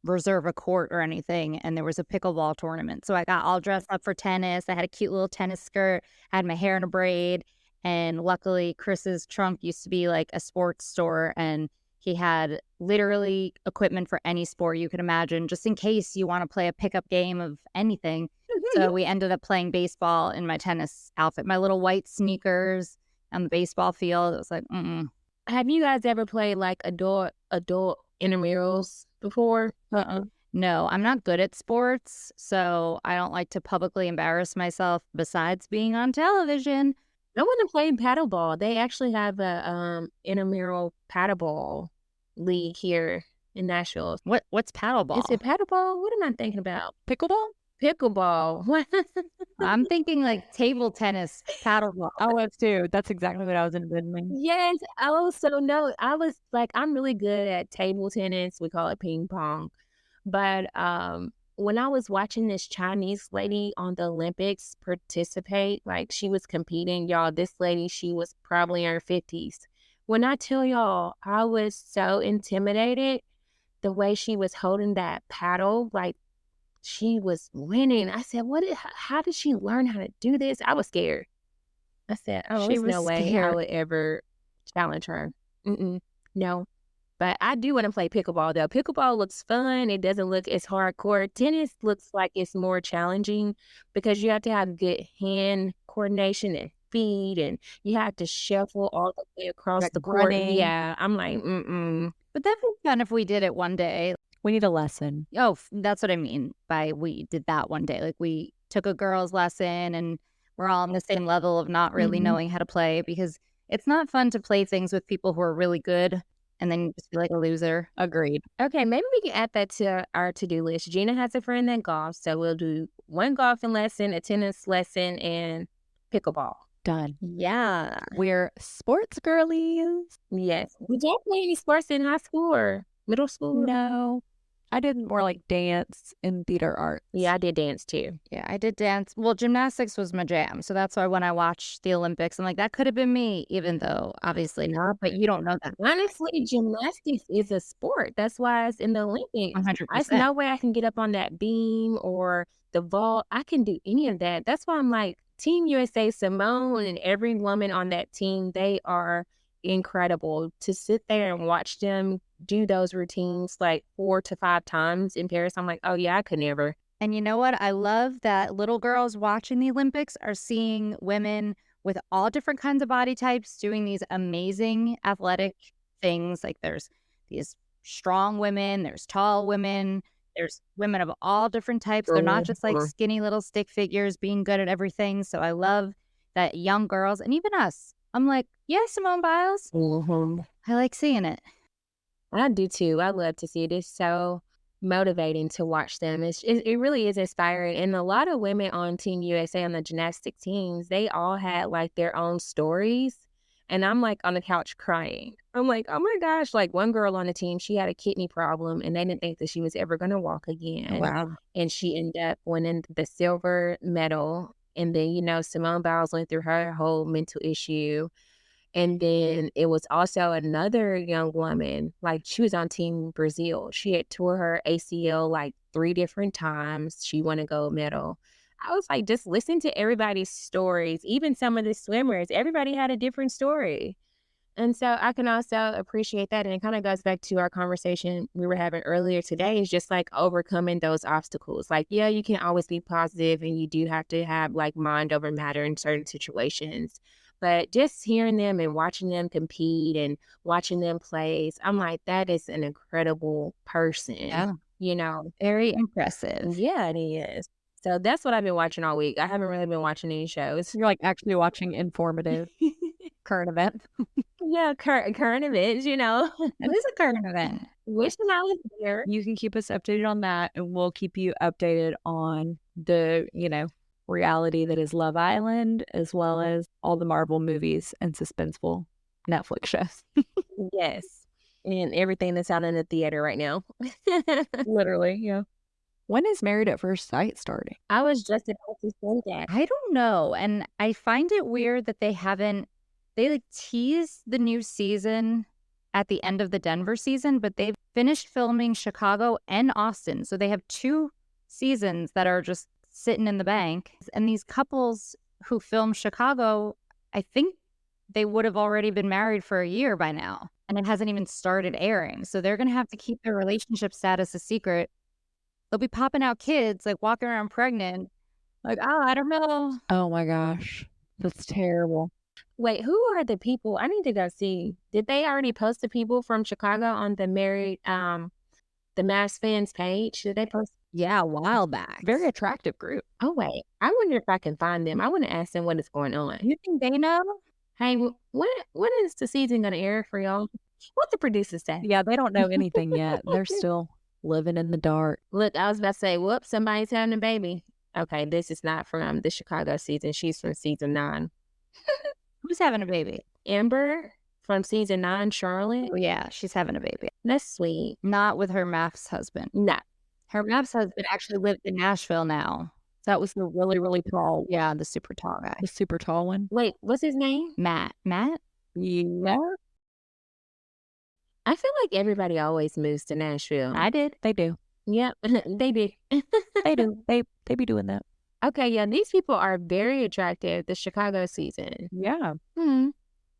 reserve a court or anything, and there was a pickleball tournament. So I got all dressed up for tennis. I had a cute little tennis skirt, I had my hair in a braid, and luckily Chris's trunk used to be like a sports store, and he had literally equipment for any sport you could imagine, just in case you want to play a pickup game of anything. So we ended up playing baseball in my tennis outfit, my little white sneakers on the baseball field. It was like, Have you guys ever played like adult intramurals before? No, I'm not good at sports, so I don't like to publicly embarrass myself besides being on television. I want to play paddleball. They actually have a intramural paddleball league here in Nashville. What's paddleball? Is it paddleball? What am I thinking about? Pickleball? Pickleball. What? I'm thinking like table tennis, paddleball. I was too. That's exactly what I was envisioning. Yes. Oh, so no, I was like, I'm really good at table tennis. We call it ping pong. But when I was watching this Chinese lady on the Olympics participate, like she was competing, y'all, this lady, she was probably in her 50s. When I tell y'all, I was so intimidated the way she was holding that paddle, like she was winning. I said, how did she learn how to do this? I was scared. I said, oh, She there's no was way I scared. would ever challenge her. No. But I do want to play pickleball, though. Pickleball looks fun. It doesn't look as hardcore. Tennis looks like it's more challenging because you have to have good hand coordination and feet, and you have to shuffle all the way across Like the court. running. Yeah, I'm like, But that'd be fun if we did it one day. We need a lesson. Oh, that's what I mean by we did that one day. Like we took a girls' lesson and we're all on the same level of not really knowing how to play, because it's not fun to play things with people who are really good and then you just feel like a loser. Agreed. Okay, maybe we can add that to our to-do list. Gina has a friend that golfs, so we'll do one golfing lesson, a tennis lesson, and pickleball. Done. Yeah. We're sports girlies. Yes. Did y'all play any sports in high school or middle school? No. I did more like dance and theater arts. Yeah, I did dance too. Yeah, I did dance. Well, gymnastics was my jam. So that's why when I watched the Olympics, I'm like, that could have been me, even though obviously not, but you don't know that. Honestly, gymnastics is a sport. That's why it's in the Olympics. 100%. There's no way I can get up on that beam or the vault. I can do any of that. That's why I'm like, Team USA, Simone and every woman on that team, they are incredible. To sit there and watch them do those routines like 4 to 5 times in Paris, I'm like, oh yeah, I could never. And you know what? I love that little girls watching the Olympics are seeing women with all different kinds of body types doing these amazing athletic things. Like there's these strong women, there's tall women, there's women of all different types. They're not just like skinny little stick figures being good at everything. So I love that young girls and even us. I'm like, yeah, Simone Biles. I like seeing it. I do too. I love to see it. It's so motivating to watch them. It really is inspiring. And a lot of women on Team USA on the gymnastic teams, they all had like their own stories. And I'm like on the couch crying. I'm like, oh my gosh, like one girl on the team, she had a kidney problem and they didn't think that she was ever going to walk again. Wow. And she ended up winning the silver medal. And then, Simone Biles went through her whole mental issue. And then it was also another young woman, like she was on Team Brazil. She had tore her ACL like 3 different times. She won a gold medal. I was like, just listen to everybody's stories. Even some of the swimmers, everybody had a different story. And so I can also appreciate that. And it kind of goes back to our conversation we were having earlier today. Is just like overcoming those obstacles. Like, yeah, you can't always be positive and you do have to have like mind over matter in certain situations. But just hearing them and watching them compete and watching them play, I'm like, that is an incredible person. Yeah. Very impressive. Yeah, it is. So that's what I've been watching all week. I haven't really been watching any shows. You're like actually watching informative current event. Yeah, current events, It is a current event. Wishing I was there. You can keep us updated on that, and we'll keep you updated on the, reality that is Love Island, as well as all the Marvel movies and suspenseful Netflix shows. Yes. And everything that's out in the theater right now. Literally, yeah. When is Married at First Sight starting? I was just about to say that. I don't know. And I find it weird that they like teased the new season at the end of the Denver season, but they've finished filming Chicago and Austin. So they have 2 seasons that are just sitting in the bank. And these couples who filmed Chicago, I think they would have already been married for a year by now. And it hasn't even started airing. So they're going to have to keep their relationship status a secret. They'll be popping out kids, like walking around pregnant. Like, I don't know. Oh my gosh. That's terrible. Wait, who are the people? I need to go see. Did they already post the people from Chicago on the Married, the Mass Fans page? Did they post? Yeah, a while back. Very attractive group. Oh, wait. I wonder if I can find them. I want to ask them what is going on. You think they know? Hey, when is the season going to air for y'all? What the producers say? Yeah, they don't know anything yet. They're still living in the dark. Look, I was about to say, whoops, somebody's having a baby. Okay, this is not from the Chicago season. She's from season 9. Who's having a baby? Amber from season 9, Charlotte. Oh, yeah, she's having a baby. That's sweet. Not with her maths husband. No. Her maths husband actually lived in Nashville now. That was the really, really tall, Yeah, the super tall guy. the super tall one. Wait, what's his name? Matt. Yeah, I feel like everybody always moves to Nashville. I did. they do. Yep, they do. They do. They be doing that. Okay, yeah, these people are very attractive. The Chicago season. Yeah.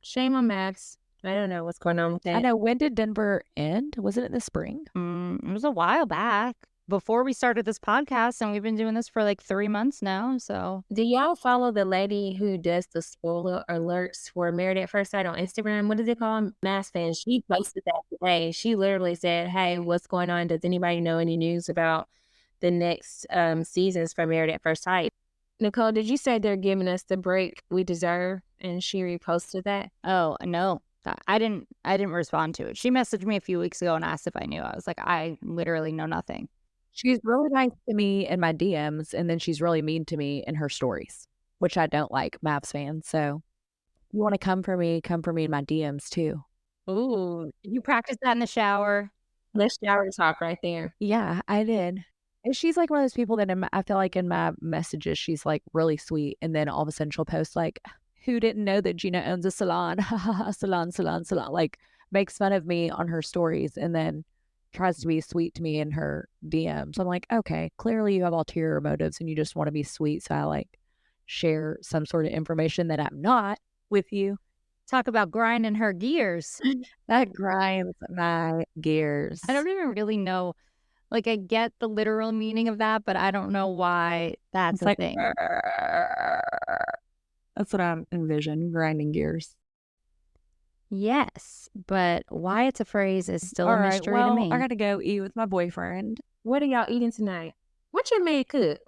Shame on Max. I don't know what's going on with that. I know. When did Denver end? Wasn't it in the spring? It was a while back before we started this podcast, and we've been doing this for like 3 months now. So Do y'all follow the lady who does the spoiler alerts for Married at First Sight on Instagram? What does it call? Mass Fan. She posted that today. She literally said, "Hey, what's going on? Does anybody know any news about the next seasons for Married at First Sight?" Nicole, did you say they're giving us the break we deserve? And she reposted that. oh no, I didn't respond to it. She messaged me a few weeks ago and asked if I knew. I was like, I literally know nothing. She's really nice to me in my DMs, and then she's really mean to me in her stories, which I don't like, Mavs fans. So you want to come for me in my DMs too. Ooh, you practice that in the shower? Let's shower talk right there. Yeah, I did. And she's like one of those people that I feel like in my messages, she's like really sweet. And then all of a sudden she'll post like, who didn't know that Gina owns a salon? salon. Like makes fun of me on her stories and then tries to be sweet to me in her DMs. I'm like, okay, clearly you have ulterior motives and you just want to be sweet. So I like share some sort of information that I'm not with you. Talk about grinding her gears. That grinds my gears. I don't even really know. Like, I get the literal meaning of that, but I don't know why that's It's a like, thing. That's what I'm envisioning, grinding gears. Yes, but why it's a phrase is still All a right, mystery well, to me. I gotta go eat with my boyfriend. What are y'all eating tonight? What your man cook?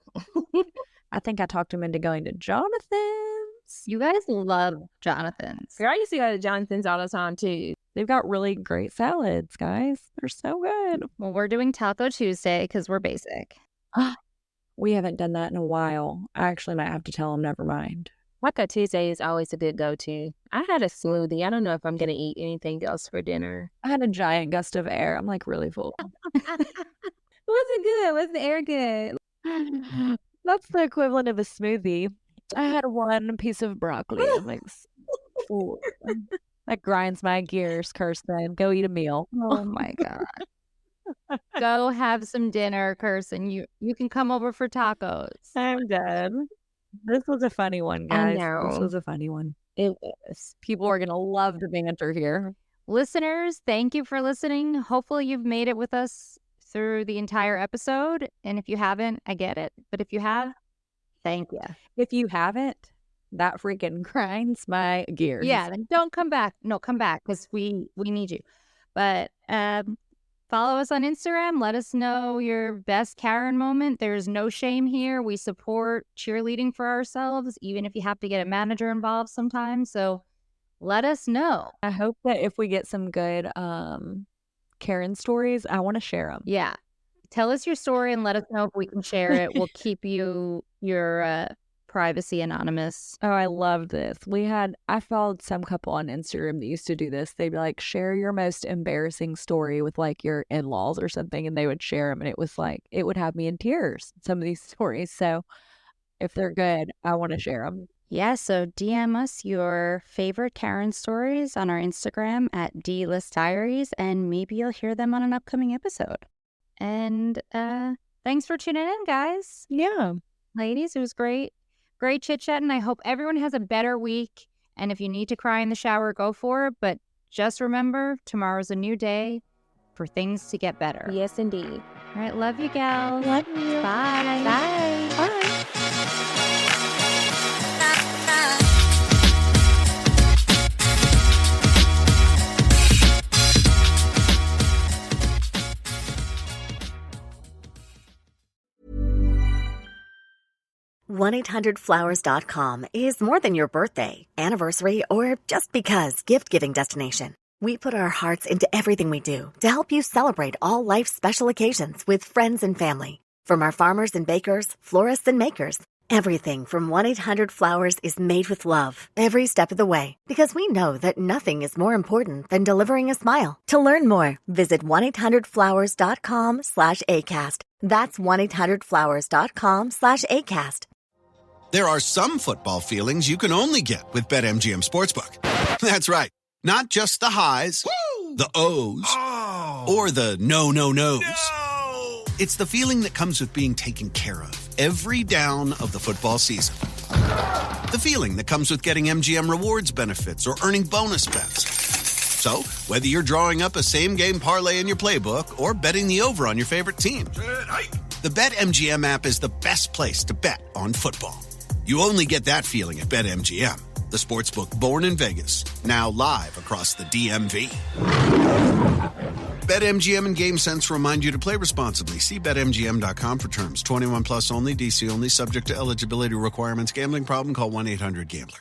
I think I talked him into going to Jonathan's. You guys love Jonathan's. Girl, I used to go to Jonathan's all the time too. They've got really great salads, guys. They're so good. Well, we're doing Taco Tuesday because we're basic. We haven't done that in a while. I actually might have to tell him, never mind. Taco Tuesday is always a good go-to. I had a smoothie. I don't know if I'm going to eat anything else for dinner. I had a giant gust of air. I'm like really full. Was it good? Was the air good? That's the equivalent of a smoothie. I had one piece of broccoli. I'm like, full. That grinds my gears, Kirsten. Go eat a meal. Oh my God. Go have some dinner, Kirsten. You can come over for tacos. I'm done. This was a funny one, I guys. know. This was a funny one. It was. People are going to love the banter here. Listeners, thank you for listening. Hopefully you've made it with us through the entire episode. And if you haven't, I get it. But if you have, thank you. If you haven't, that freaking grinds my gears. Yeah, then don't come back. No, come back because we need you. But follow us on Instagram. Let us know your best Karen moment. There's no shame here. We support cheerleading for ourselves, even if you have to get a manager involved sometimes. So let us know. I hope that if we get some good Karen stories, I want to share them. Yeah. Tell us your story and let us know if we can share it. We'll keep your privacy anonymous. Oh, I love this. I followed some couple on Instagram that used to do this. They'd be like, share your most embarrassing story with like your in-laws or something. And they would share them. And it was like, it would have me in tears, some of these stories. So if they're good, I want to share them. Yeah, so DM us your favorite Karen stories on our Instagram at Diaries, and maybe you'll hear them on an upcoming episode. And thanks for tuning in, guys. Yeah. Ladies, it was great. Great chit-chatting. I hope everyone has a better week. And if you need to cry in the shower, go for it. But just remember, tomorrow's a new day for things to get better. Yes, indeed. All right, love you, gals. Love you. Bye. Bye. Bye. $1-800-Flowers.com is more than your birthday, anniversary, or just because gift-giving destination. We put our hearts into everything we do to help you celebrate all life's special occasions with friends and family. From our farmers and bakers, florists and makers, everything from 1-800-Flowers is made with love every step of the way, because we know that nothing is more important than delivering a smile. To learn more, visit 1-800-Flowers.com/ACAST. That's 1-800-Flowers.com/ACAST. There are some football feelings you can only get with BetMGM Sportsbook. That's right. Not just the highs, the O's, or the no. It's the feeling that comes with being taken care of every down of the football season. The feeling that comes with getting MGM Rewards benefits or earning bonus bets. So, whether you're drawing up a same-game parlay in your playbook or betting the over on your favorite team, the BetMGM app is the best place to bet on football. You only get that feeling at BetMGM, the sportsbook born in Vegas, now live across the DMV. BetMGM and GameSense remind you to play responsibly. See BetMGM.com for terms. 21 plus only, DC only, subject to eligibility requirements. Gambling problem? Call 1-800-GAMBLER.